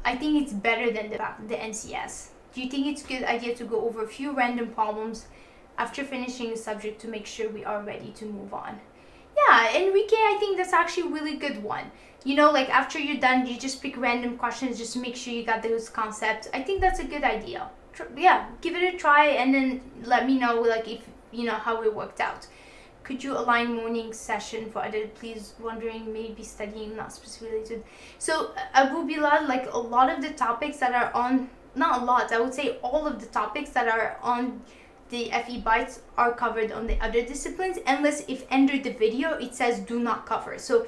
Speaker 1: I think it's better than the NCS. Do you think it's a good idea to go over a few random problems after finishing a subject to make sure we are ready to move on? Yeah, Enrique, I think that's actually a really good one. You know, like after you're done, you just pick random questions just to make sure you got those concepts. I think that's a good idea. Yeah, give it a try and then let me know like if you know how it worked out. Could you align morning session for other, please? Wondering, maybe studying not specifically to. So Abu Bilal, like a lot of the topics that are on, not a lot, I would say all of the topics that are on the FE Bytes are covered on the other disciplines, unless if under the video it says do not cover. So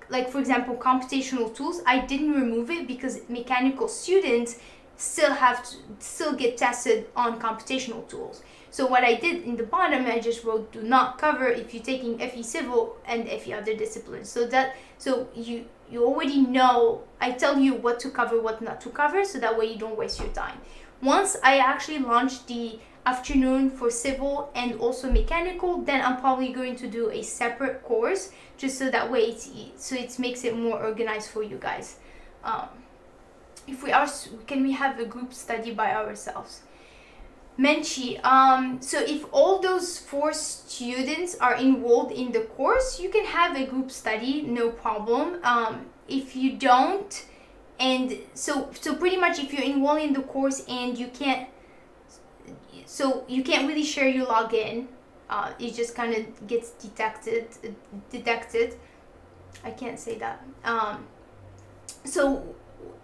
Speaker 1: like for example, computational tools, I didn't remove it because mechanical students still get tested on computational tools. So what I did in the bottom, I just wrote do not cover if you're taking FE civil and FE other disciplines. So you already know, I tell you what to cover, what not to cover, so that way you don't waste your time. Once I actually launch the afternoon for civil and also mechanical, then I'm probably going to do a separate course, just so that way it makes it more organized for you guys. Can we have a group study by ourselves? Menchi, so if all those 4 students are enrolled in the course, you can have a group study, no problem. If you don't, and so pretty much if you enroll in the course and you can't really share your login, it just kind of gets detected. I can't say that. So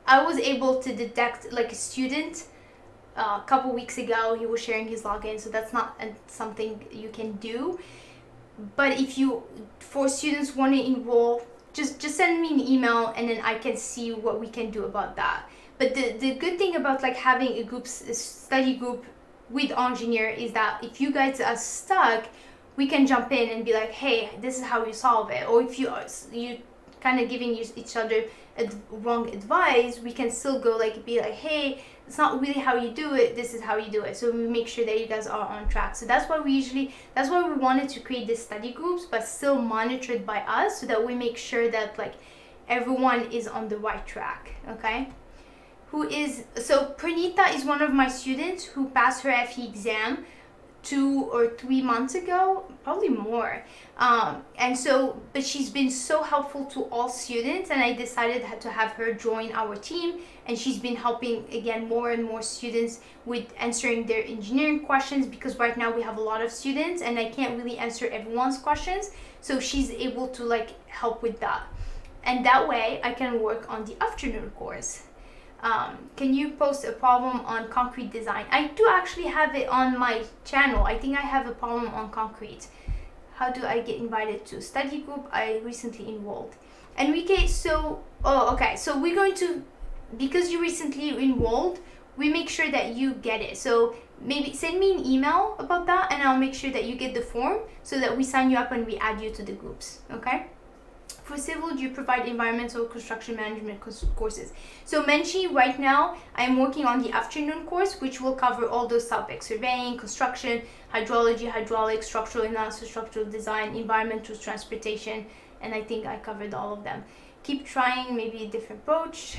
Speaker 1: I was able to detect like a student a couple weeks ago. He was sharing his login, so that's not something you can do. But if 4 students want to enroll, just send me an email and then I can see what we can do about that. But the good thing about like having a study group with enGENIEer is that if you guys are stuck, we can jump in and be like, hey, this is how you solve it. Or if you kind of giving each other wrong advice, we can still go be like, hey, it's not really how you do it, this is how you do it. So we make sure that you guys are on track. So that's why we wanted to create these study groups, but still monitored by us, so that we make sure that like everyone is on the right track. Okay, so Pranita is one of my students who passed her FE exam. 2 or 3 months ago, probably more. And so, but she's been so helpful to all students, and I decided to have her join our team, and she's been helping again more and more students with answering their engineering questions, because right now we have a lot of students and I can't really answer everyone's questions, so she's able to like help with that, and that way I can work on the afternoon course. Can you post a problem on concrete design? I do actually have it on my channel. I think I have a problem on concrete. How do I get invited to study group? I recently enrolled. Enrique, so, okay. So we're going to, because you recently enrolled, we make sure that you get it. So maybe send me an email about that, and I'll make sure that you get the form so that we sign you up and we add you to the groups, okay? For civil, do you provide environmental construction management courses? So Menchi, right now, I'm working on the afternoon course, which will cover all those topics: surveying, construction, hydrology, hydraulics, structural analysis, structural design, environmental transportation, and I think I covered all of them. Keep trying, maybe a different approach.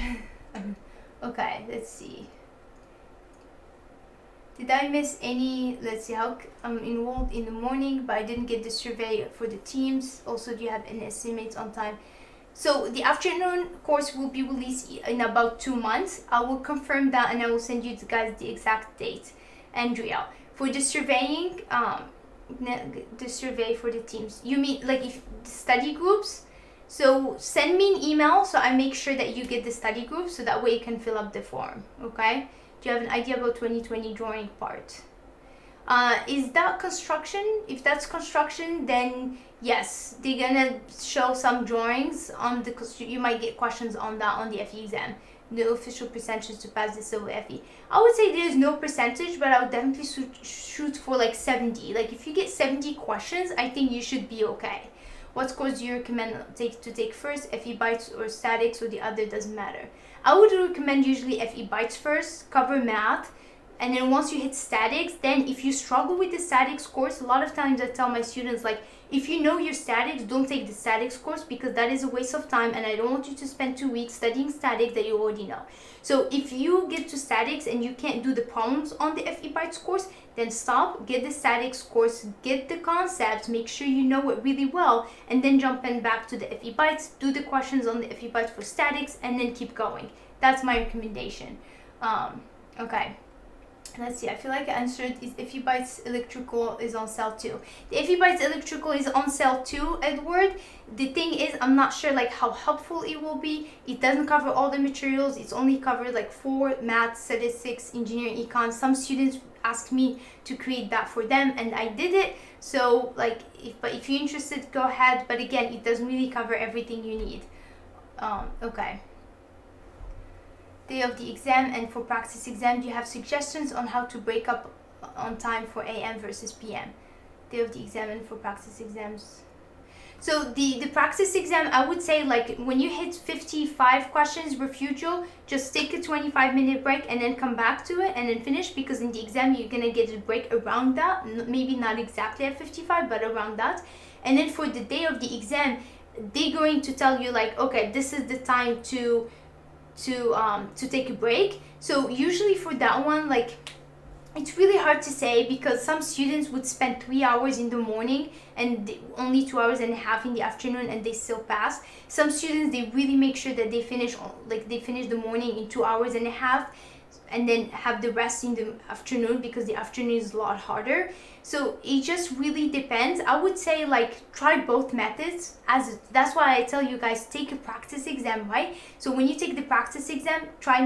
Speaker 1: Okay, let's see. Did I miss any? Let's see. How I'm enrolled in the morning, but I didn't get the survey for the teams. Also, do you have any estimates on time? So the afternoon course will be released in about 2 months. I will confirm that, and I will send you guys the exact date. Andrea, for the surveying, the survey for the teams. You mean like if study groups? So send me an email so I make sure that you get the study group, so that way you can fill up the form. Okay. Do you have an idea about 2020 drawing part? Is that construction? If that's construction, then yes, they're gonna show some drawings on the, you might get questions on that on the FE exam. No official percentage to pass the civil FE. I would say there's no percentage, but I would definitely shoot for like 70. Like if you get 70 questions, I think you should be okay. What course do you recommend to take first, FE Bytes or statics, or the other, doesn't matter? I would recommend usually FE Bytes first, cover math, and then once you hit statics, then if you struggle with the statics course, a lot of times I tell my students, like, if you know your statics, don't take the statics course, because that is a waste of time, and I don't want you to spend 2 weeks studying statics that you already know. So if you get to statics and you can't do the problems on the FE Bytes course, then stop, get the statics course, get the concepts, make sure you know it really well, and then jump in back to the FE Bytes, do the questions on the FE Bytes for statics, and then keep going. That's my recommendation. Okay. Let's see, I feel like I answered. Is FE Bytes electrical is on sale too? The FE Bytes electrical is on sale too, Edward. The thing is, I'm not sure like how helpful it will be. It doesn't cover all the materials. It's only covered like 4 math, statistics, engineering, econ. Some students asked me to create that for them, and I did it. So like, if you're interested, go ahead. But again, it doesn't really cover everything you need. Okay. Day of the exam and for practice exam, do you have suggestions on how to break up on time for AM versus PM? Day of the exam and for practice exams. So the practice exam, I would say like when you hit 55 questions refusal, just take a 25-minute break and then come back to it and then finish, because in the exam you're gonna get a break around that, maybe not exactly at 55, but around that. And then for the day of the exam, they're going to tell you like, okay, this is the time to take a break. So usually for that one, like, it's really hard to say, because some students would spend 3 hours in the morning and only 2 hours and a half in the afternoon, and they still pass. Some students, they really make sure that they finish the morning in 2 hours and a half, and then have the rest in the afternoon, because the afternoon is a lot harder. So it just really depends. I would say like try both methods, as that's why I tell you guys, take a practice exam, right? So when you take the practice exam, try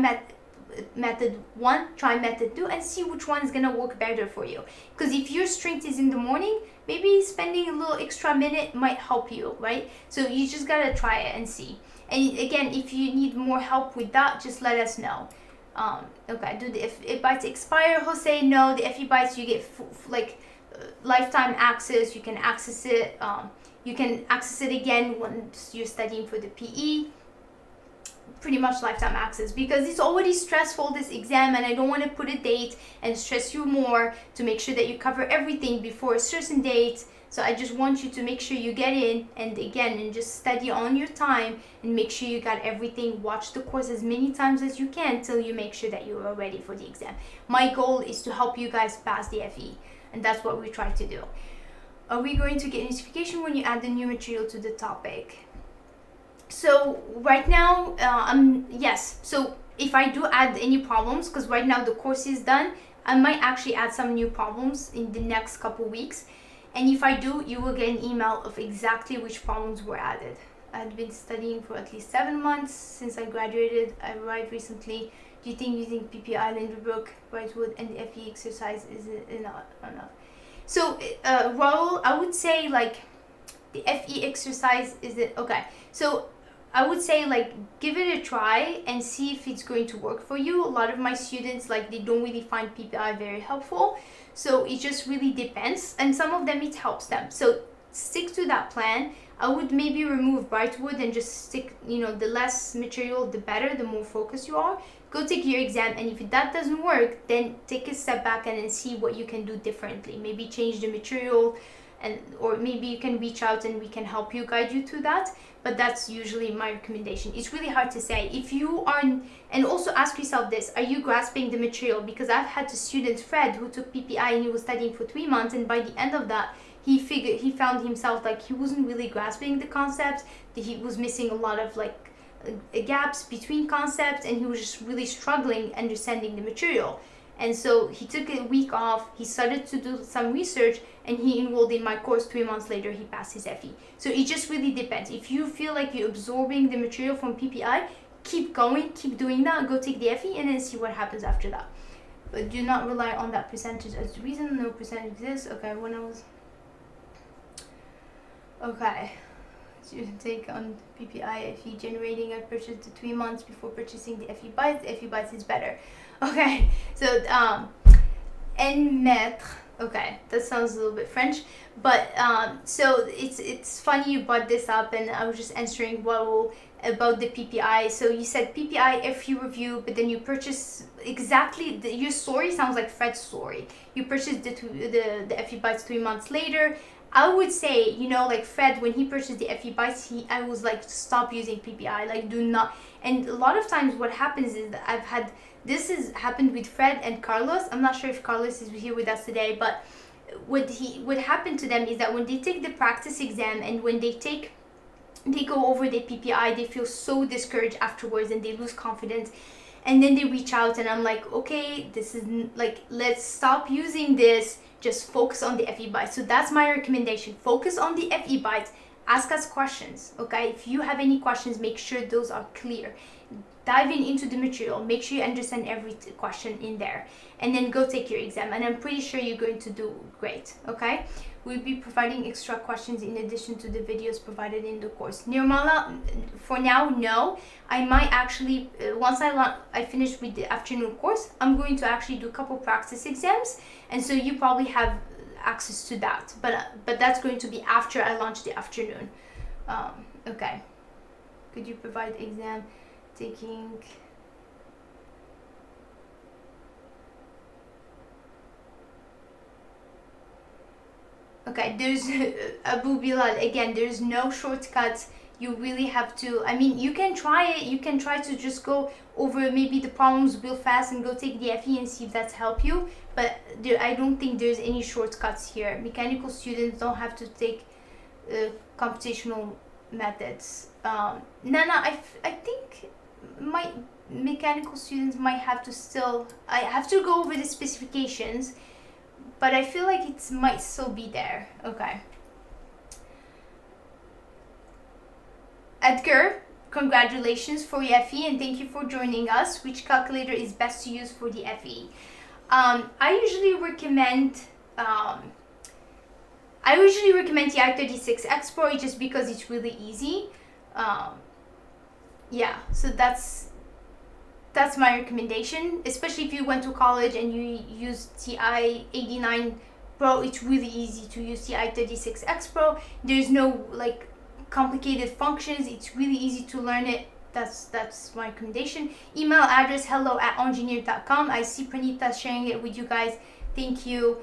Speaker 1: method 1, try method 2, and see which one is gonna work better for you. Because if your strength is in the morning, maybe spending a little extra minute might help you, right? So you just gotta try it and see. And again, if you need more help with that, just let us know. Okay, do the FE Bytes expire, Jose? No, the FE Bytes, you get lifetime access. You can access it. You can access it again once you're studying for the PE. Pretty much lifetime access, because it's already stressful, this exam, and I don't want to put a date and stress you more to make sure that you cover everything before a certain date. So I just want you to make sure you get in, and just study on your time and make sure you got everything. Watch the course as many times as you can till you make sure that you are ready for the exam. My goal is to help you guys pass the FE. and that's what we try to do. Are we going to get notification when you add the new material to the topic? So right now, yes. So if I do add any problems, because right now the course is done, I might actually add some new problems in the next couple weeks. And if I do, you will get an email of exactly which problems were added. I've been studying for at least 7 months since I graduated. I arrived recently. Do you think using PPI, Lindenbrook, Brightwood, and the FE exercise is enough? So, Raul, I would say like the FE exercise is it okay. So I would say like give it a try and see if it's going to work for you. A lot of my students, like, they don't really find PPI very helpful. So it just really depends, and some of them it helps them. So stick to that plan. I would maybe remove Brightwood and just stick, the less material, the better, the more focused you are. Go take your exam, and if that doesn't work, then take a step back and then see what you can do differently. Maybe change the material, or maybe you can reach out and we can help you, guide you to that. But that's usually my recommendation. It's really hard to say. If you are, and also ask yourself this, are you grasping the material? Because I've had a student, Fred, who took PPI and he was studying for 3 months, and by the end of that, he found himself like he wasn't really grasping the concepts, that he was missing a lot of like gaps between concepts, and he was just really struggling understanding the material. And so he took a week off, he started to do some research, and he enrolled in my course. 3 months later, he passed his FE. So it just really depends. If you feel like you're absorbing the material from PPI, keep going, keep doing that, go take the FE, and then see what happens after that. But do not rely on that percentage as the reason. No percentage exists. Okay, okay. So you take on PPI FE generating. I purchased the 3 months before purchasing the FE Bytes. The FE Bytes is better. Okay, so enGENIEer. Okay, that sounds a little bit French, but so it's funny you brought this up, and I was just answering about the PPI. So you said PPI FE review, but then you purchase exactly your story sounds like Fred's story. You purchased the FE Bytes 3 months later. I would say, like Fred, when he purchased the FE Bytes, I was like, stop using PPI, like do not. And a lot of times what happens is that this has happened with Fred and Carlos. I'm not sure if Carlos is here with us today, but what happened to them is that when they take the practice exam and when they go over the PPI, they feel so discouraged afterwards and they lose confidence. And then they reach out, and I'm like, okay, this is like, let's stop using this. Just focus on the FE Bytes. So that's my recommendation. Focus on the FE Bytes. Ask us questions, okay? If you have any questions, make sure those are clear. Dive into the material. Make sure you understand every question in there. And then go take your exam. And I'm pretty sure you're going to do great, okay? We'll be providing extra questions in addition to the videos provided in the course. Nirmala, for now, no. I might actually, once I finish with the afternoon course, I'm going to actually do a couple practice exams. And so you probably have access to that. But that's going to be after I launch the afternoon. Okay. Could you provide exam taking... Okay, there's Abu Bilal, again, there's no shortcuts. You really have to, you can try it. You can try to just go over maybe the problems real fast and go take the FE and see if that's help you. But I don't think there's any shortcuts here. Mechanical students don't have to take computational methods. Nana, I think my mechanical students might have to I have to go over the specifications, but I feel like it might still be there. Okay. Edgar, congratulations for your FE and thank you for joining us. Which calculator is best to use for the FE? I usually recommend TI-36 X Pro just because it's really easy. Yeah, so that's my recommendation, especially if you went to college and you use TI-89 Pro. It's really easy to use TI-36 X Pro. There's no like complicated functions. It's really easy to learn it. That's my recommendation. Email address hello@enGENIEer.com. I see Pranita sharing it with you guys. Thank you.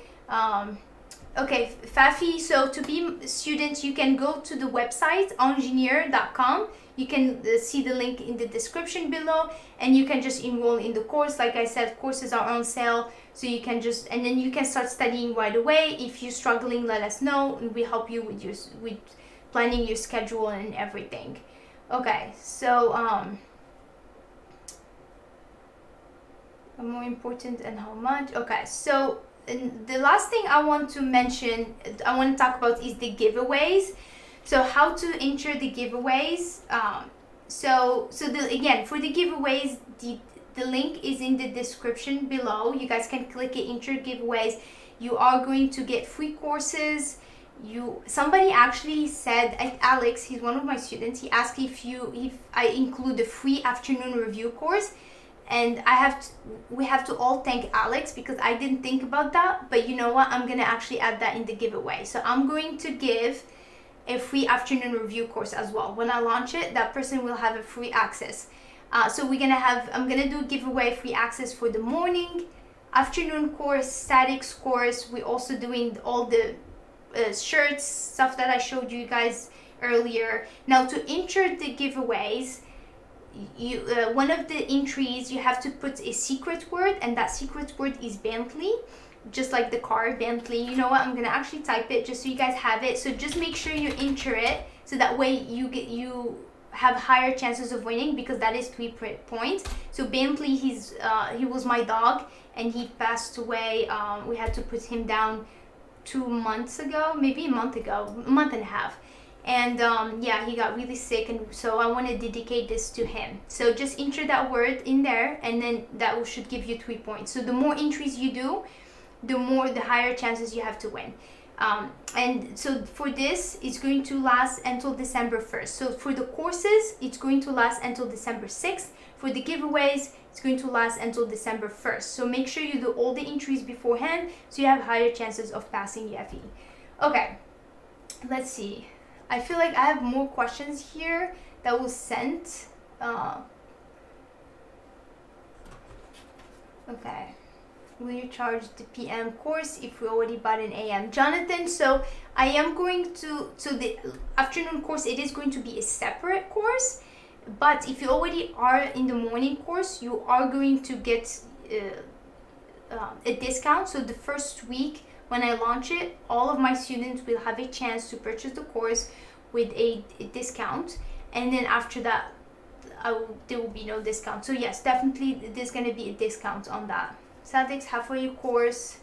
Speaker 1: Okay, Fafi, so to be students, you can go to the website enGENIEer.com. You can see the link in the description below, and you can just enroll in the course. Like I said, courses are on sale, so you can just, and then you can start studying right away. If you're struggling, let us know, and we help you with planning your schedule and everything. Okay, so more important and how much? Okay, so and the last thing I want to mention, I want to talk about is the giveaways. So how to enter the giveaways. Again, for the giveaways, the link is in the description below. You guys can click it, enter giveaways. You are going to get free courses. Somebody actually said, Alex, he's one of my students, he asked if I include the free afternoon review course. And we have to all thank Alex, because I didn't think about that. But you know what? I'm going to actually add that in the giveaway. So I'm going to give a free afternoon review course as well. When I launch it, that person will have a free access. So I'm going to do a giveaway free access for the morning, afternoon course, statics course. We're also doing all the shirts, stuff that I showed you guys earlier. Now to enter the giveaways, one of the entries, you have to put a secret word, and that secret word is Bentley, just like the car Bentley. You know what, I'm gonna actually type it just so you guys have it. So just make sure you enter it, so that way you have higher chances of winning, because that is 3 points. So Bentley, he was my dog, and he passed away. We had to put him down 2 months ago, maybe a month and a half. And yeah, he got really sick, and so I want to dedicate this to him. So just enter that word in there, and then that should give you 3 points. So the more entries you do, the higher chances you have to win. And so for this, it's going to last until December 1st. So for the courses, it's going to last until December 6th. For the giveaways, it's going to last until December 1st. So make sure you do all the entries beforehand, so you have higher chances of passing the FE. Okay, let's see. I feel like I have more questions here that was sent. Okay. Will you charge the PM course if we already bought an AM? Jonathan, so I am going to, so the afternoon course, it is going to be a separate course. But if you already are in the morning course, you are going to get a discount. So the first week, when I launch it, all of my students will have a chance to purchase the course with a discount, and then after that there will be no discount. So yes, definitely there's going to be a discount on that. Statics halfway course,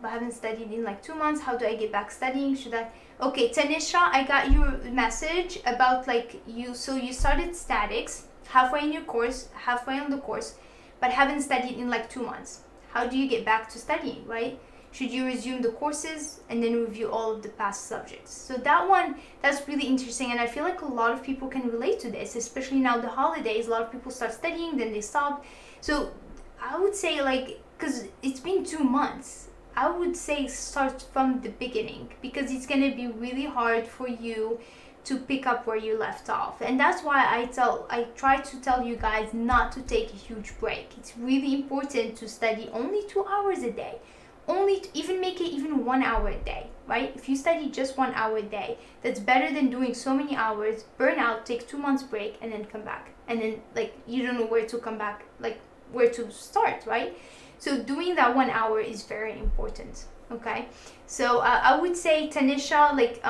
Speaker 1: but I haven't studied in like 2 months. How do I get back studying? Should I? Okay, Tanisha, I got your message about like so you started statics halfway in your course, halfway on the course, but haven't studied in like 2 months. How do you get back to studying, right? Should you resume the courses and then review all of the past subjects? So that's really interesting, and I feel like a lot of people can relate to this, especially now the holidays. A lot of people start studying, then they stop. So I would say, like, because it's been 2 months, I would say start from the beginning, because it's going to be really hard for you to pick up where you left off. And that's why I try to tell you guys not to take a huge break. It's really important to study only 2 hours a day. Only to even make it even 1 hour a day, right? If you study just 1 hour a day, that's better than doing so many hours, burn out, take 2 months break, and then come back. And then like you don't know where to come back, like where to start, right? So doing that 1 hour is very important, okay? So I would say, Tanisha, like,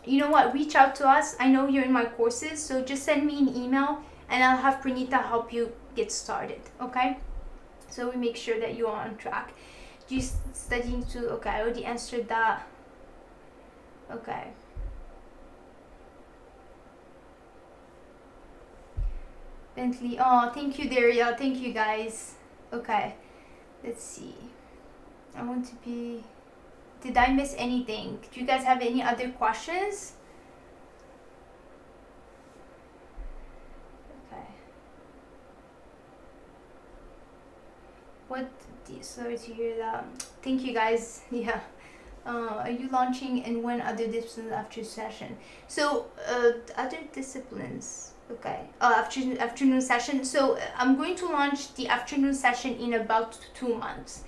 Speaker 1: you know what, reach out to us. I know you're in my courses, so just send me an email, and I'll have Pranita help you get started, okay? So we make sure that you are on track. Do you studying to, okay, I already answered that. Okay. Bentley, oh, thank you, Daria. Thank you, guys. Okay, let's see. I want to be, did I miss anything? Do you guys have any other questions? Okay. What, sorry to hear that. Thank you, guys. Yeah. Are you launching, and when other disciplines after session? So other disciplines, okay, afternoon session. So I'm going to launch the afternoon session in about 2 months.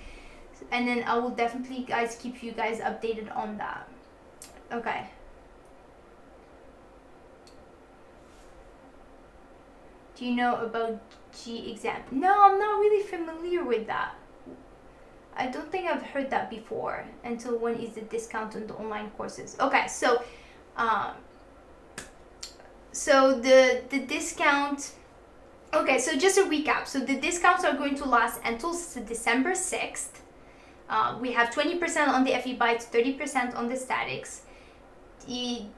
Speaker 1: and then I will definitely guys keep you guys updated on that. Okay. Do you know about G exam? No, I'm not really familiar with that. I don't think I've heard that before. Until when is the discount on the online courses? Okay, so the discount. Okay, so just a recap. So the discounts are going to last until December 6th. We have 20% on the FE Bytes, 30% on the statics. We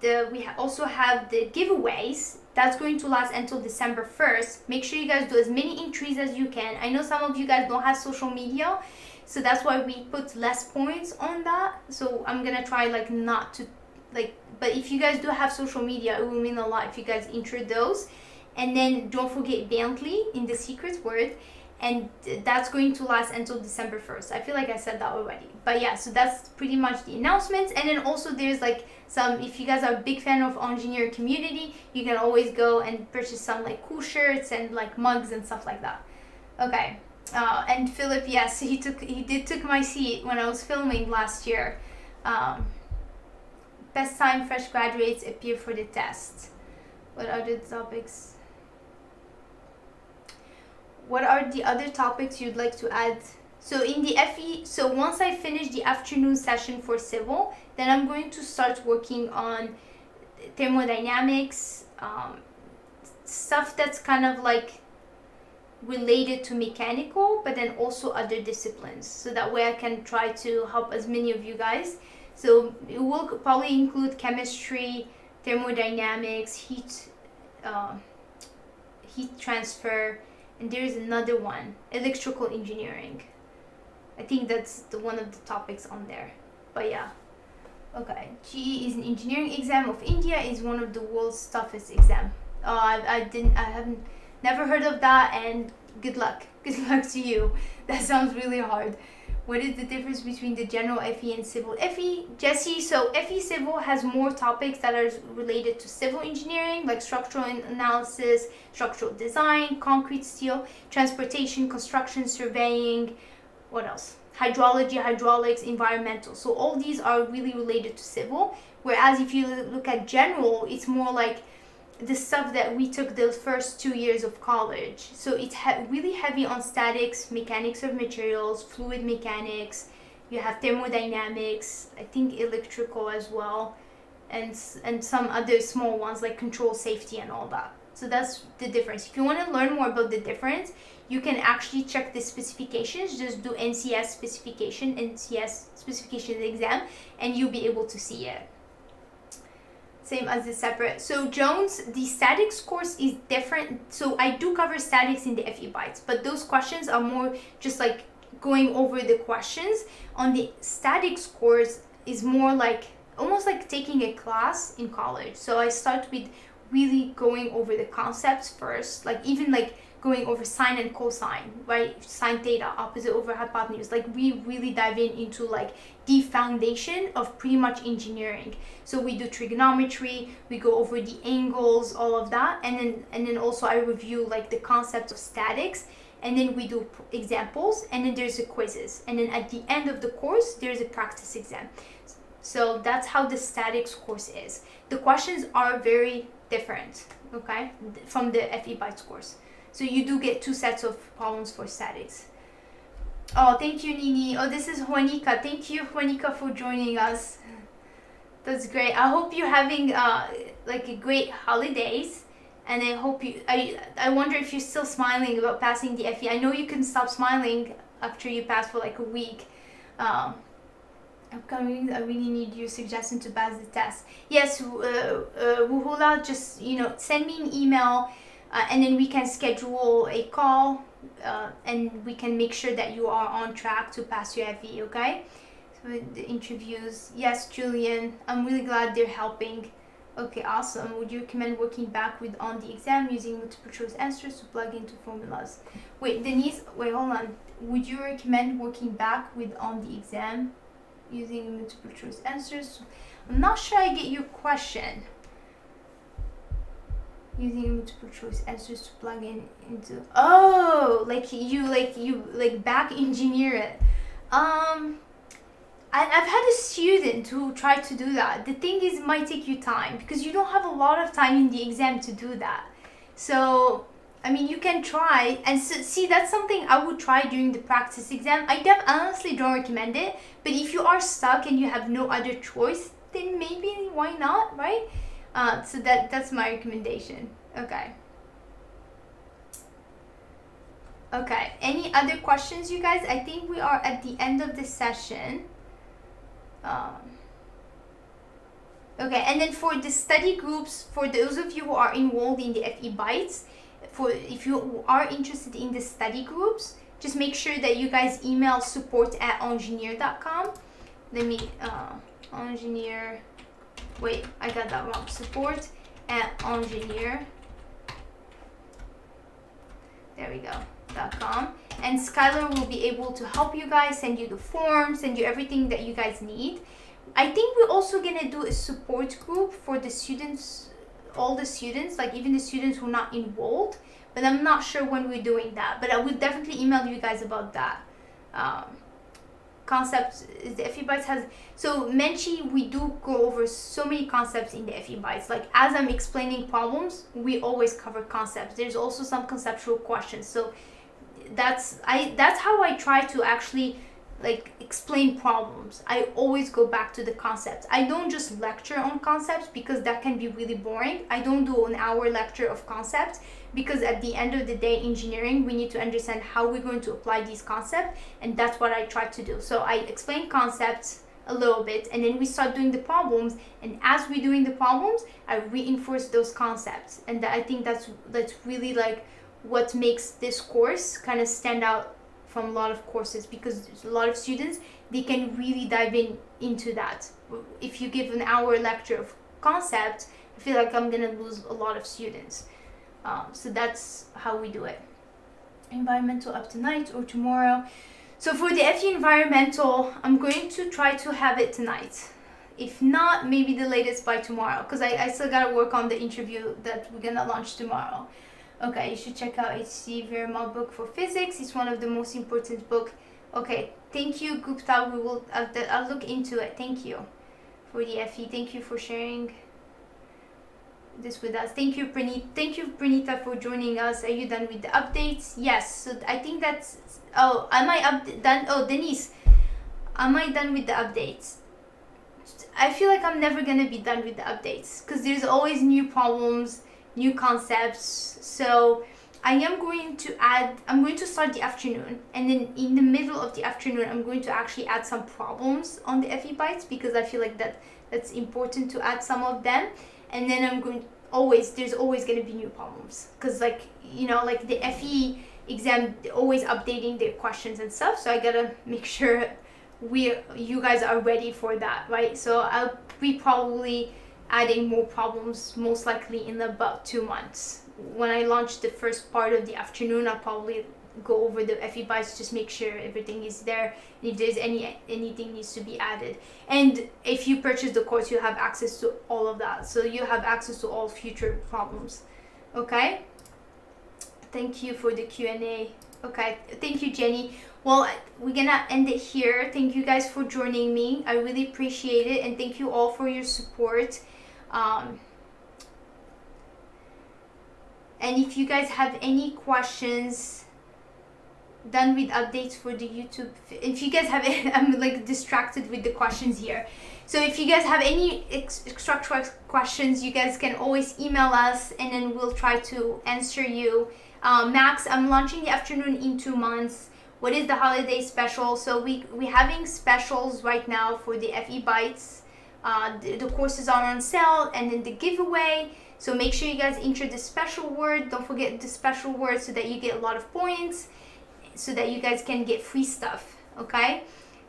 Speaker 1: also have the giveaways. That's going to last until December 1st. Make sure you guys do as many entries as you can. I know some of you guys don't have social media, so that's why we put less points on that. So I'm gonna try like not to like, but if you guys do have social media, it will mean a lot if you guys enter those. And then don't forget Bentley in the secret word, and that's going to last until December 1st. I feel like I said that already, but yeah, so that's pretty much the announcements. And then also there's like some, if you guys are a big fan of enGENIEer community, you can always go and purchase some like cool shirts and like mugs and stuff like that. Okay. And Philip, yes, he did took my seat when I was filming last year. Best time fresh graduates appear for the test. What are the topics? What are the other topics you'd like to add? So in the FE, so once I finish the afternoon session for civil, then I'm going to start working on thermodynamics, stuff that's kind of like related to mechanical, but then also other disciplines. So that way I can try to help as many of you guys. So it will probably include chemistry, thermodynamics, heat transfer, and there's another one, electrical engineering. I think that's one of the topics on there. But yeah. Okay. GE is an engineering exam of India, is one of the world's toughest exam. I haven't never heard of that, and good luck. Good luck to you. That sounds really hard. What is the difference between the general FE and civil FE? Jesse, so FE civil has more topics that are related to civil engineering, like structural analysis, structural design, concrete, steel, transportation, construction, surveying, what else? Hydrology, hydraulics, environmental. So all these are really related to civil. Whereas if you look at general, it's more like the stuff that we took the first 2 years of college. So it's really heavy on statics, mechanics of materials, fluid mechanics. You have thermodynamics, I think electrical as well, and some other small ones like control, safety, and all that. So that's the difference. If you want to learn more about the difference, you can actually check the specifications. Just do NCS specification exam, and you'll be able to see it. Same as the separate. So Jones, the statics course is different. So I do cover statics in the FE Bytes, but those questions are more just like going over the questions. On the statics course is more like almost like taking a class in college. So I start with really going over the concepts first, like even like going over sine and cosine, right? Sine theta, opposite over hypotenuse. Like we really dive into like the foundation of pretty much engineering. So we do trigonometry, we go over the angles, all of that, and then also I review like the concepts of statics, and then we do examples, and then there's the quizzes, and then at the end of the course there's a practice exam. So that's how the statics course is. The questions are very different, okay, from the FE Bytes course. So you do get 2 sets of problems for statics. Oh, thank you, Nini. Oh, this is Juanica. Thank you, Juanica, for joining us. That's great. I hope you're having like a great holidays, and I hope you. I wonder if you're still smiling about passing the FE. I know you can stop smiling after you pass for like a week. Upcoming, I really need your suggestion to pass the test. Yes, Wuhula, just send me an email. And then we can schedule a call, and we can make sure that you are on track to pass your FE, okay? So the interviews, yes, Julian, I'm really glad they're helping. Okay, awesome. Would you recommend working back with on the exam using multiple choice answers to plug into formulas? Wait, Denise, wait, hold on. Would you recommend working back with on the exam using multiple choice answers? I'm not sure I get your question. Using multiple choice answers to plug into like back engineer it. I've had a student who tried to do that. The thing is, it might take you time because you don't have a lot of time in the exam to do that. So, I mean, you can try, and so, see, that's something I would try during the practice exam. I honestly don't recommend it, but if you are stuck and you have no other choice, then maybe why not, right? So that's my recommendation. Okay. Okay, any other questions, you guys? I think we are at the end of the session. Okay, and then for the study groups, for those of you who are enrolled in the FE Bytes, if you are interested in the study groups, just make sure that you guys email support@enGENIEer.com. Let me, enGENIEer, wait, I got that wrong. Support@enGENIEer. There we go. .com, and Skylar will be able to help you guys, send you the forms, send you everything that you guys need. I think we're also gonna do a support group for the students, all the students, like even the students who are not enrolled, but I'm not sure when we're doing that, but I will definitely email you guys about that. Concepts, the FE Bytes has, so Menchie, we do go over so many concepts in the FE Bytes. Like as I'm explaining problems, we always cover concepts. There's also some conceptual questions, so that's how I try to actually like explain problems. I always go back to the concepts. I don't just lecture on concepts because that can be really boring. I don't do an hour lecture of concepts because at the end of the day, engineering, we need to understand how we're going to apply these concepts, and that's what I try to do. So I explain concepts a little bit, and then we start doing the problems, and as we're doing the problems, I reinforce those concepts, and I think that's really like what makes this course kind of stand out from a lot of courses, because a lot of students, they can really dive into that. If you give an hour lecture of concept, I feel like I'm gonna lose a lot of students. So that's how we do it. Environmental up tonight or tomorrow. So for the FE environmental, I'm going to try to have it tonight. If not, maybe the latest by tomorrow, because I still gotta work on the interview that we're gonna launch tomorrow. Okay, you should check out H.C. Verma book for physics. It's one of the most important book. Okay, thank you, Gupta. I'll look into it. Thank you for the FE. Thank you for sharing this with us. Thank you, Pranita. Thank you, Pranita, for joining us. Are you done with the updates? Yes. So I think that's. Oh, am I done? Oh, Denise, am I done with the updates? I feel like I'm never gonna be done with the updates because there's always new problems, new concepts. So I'm going to start the afternoon, and then in the middle of the afternoon I'm going to actually add some problems on the FE Bytes because I feel like that's important to add some of them. And then there's always going to be new problems because like the FE exam, always updating their questions and stuff, so I gotta make sure you guys are ready for that, right? So I'll be probably adding more problems most likely in about 2 months. When I launch the first part of the afternoon, I'll probably go over the FE Bytes, just make sure everything is there, and if there's anything needs to be added. And if you purchase the course, you have access to all of that, so you have access to all future problems. Okay, thank you for the Q&A. Okay, thank you, Jenny. Well, we're gonna end it here. Thank you guys for joining me. I really appreciate it, and thank you all for your support. And if you guys have any questions, done with updates for the YouTube. If you guys have I'm like distracted with the questions here. So if you guys have any extra questions, you guys can always email us, and then we'll try to answer you. Max, I'm launching the afternoon in 2 months. What is the holiday special? So we're having specials right now for the FE Bytes. The courses are on sale, and then the giveaway. So make sure you guys enter the special word. Don't forget the special word so that you get a lot of points, so that you guys can get free stuff. Okay.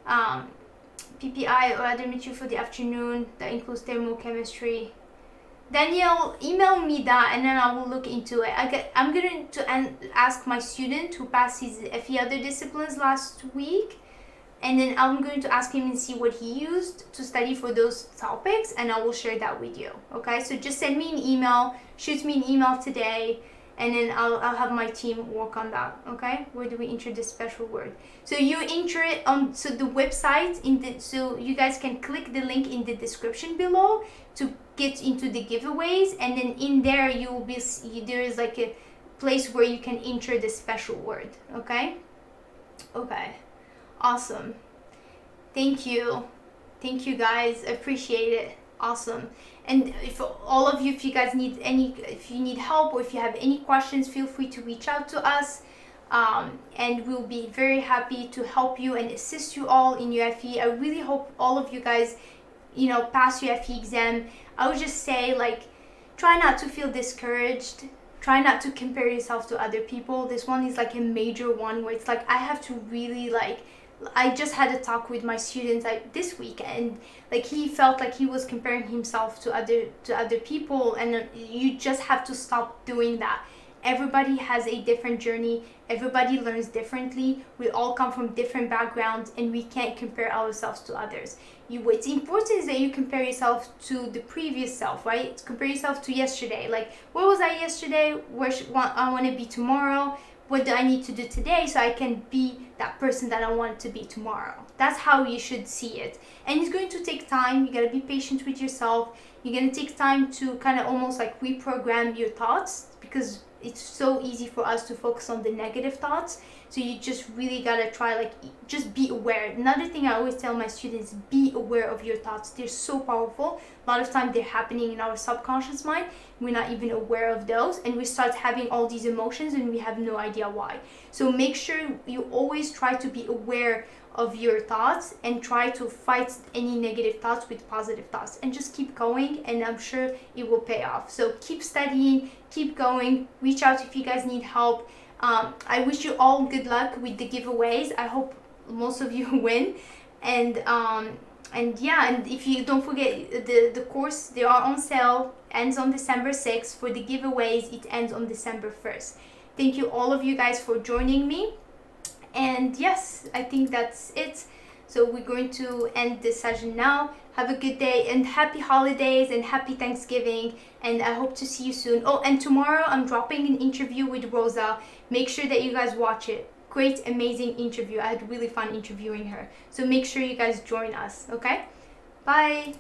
Speaker 1: PPI or other material for the afternoon that includes thermochemistry. Danielle, email me that, and then I will look into it. I'm going to ask my student who passed his FE other disciplines last week, and then I'm going to ask him and see what he used to study for those topics, and I will share that with you. Okay, so just send me an email, shoot me an email today, and then I'll have my team work on that. Okay, where do we enter the special word? So you enter it on so the website so you guys can click the link in the description below to get into the giveaways, and then in there you will be there is like a place where you can enter the special word. Okay, awesome. Thank you guys, appreciate it. Awesome. And if all of you, if you guys need if you need help or if you have any questions, feel free to reach out to us, and we'll be very happy to help you and assist you all in your FE. I really hope all of you guys, pass your FE exam. I would just say, like, try not to feel discouraged. Try not to compare yourself to other people. This one is like a major one where it's like I have to really I just had a talk with my students this week, and like he felt like he was comparing himself to other people, and you just have to stop doing that. Everybody has a different journey. Everybody learns differently. We all come from different backgrounds, and we can't compare ourselves to others. What's important is that you compare yourself to the previous self, right? Compare yourself to yesterday. Like, where was I yesterday? Where I want to be tomorrow? What do I need to do today so I can be that person that I want to be tomorrow? That's how you should see it. And it's going to take time. You got to be patient with yourself. You're going to take time to kind of almost like reprogram your thoughts, because it's so easy for us to focus on the negative thoughts. So you just really got to try, just be aware. Another thing I always tell my students, be aware of your thoughts. They're so powerful. A lot of times they're happening in our subconscious mind. We're not even aware of those, and we start having all these emotions and we have no idea why. So make sure you always try to be aware of your thoughts and try to fight any negative thoughts with positive thoughts, and just keep going, and I'm sure it will pay off. So keep studying, keep going, reach out if you guys need help. I wish you all good luck with the giveaways. I hope most of you win, and yeah, and if you don't forget the course, they are on sale, ends on December 6th. For the giveaways, it ends on December 1st. Thank you all of you guys for joining me. And yes, I think that's it. So we're going to end this session now. Have a good day and happy holidays and happy Thanksgiving. And I hope to see you soon. Oh, and tomorrow I'm dropping an interview with Rosa. Make sure that you guys watch it. Great, amazing interview. I had really fun interviewing her. So make sure you guys join us, okay? Bye.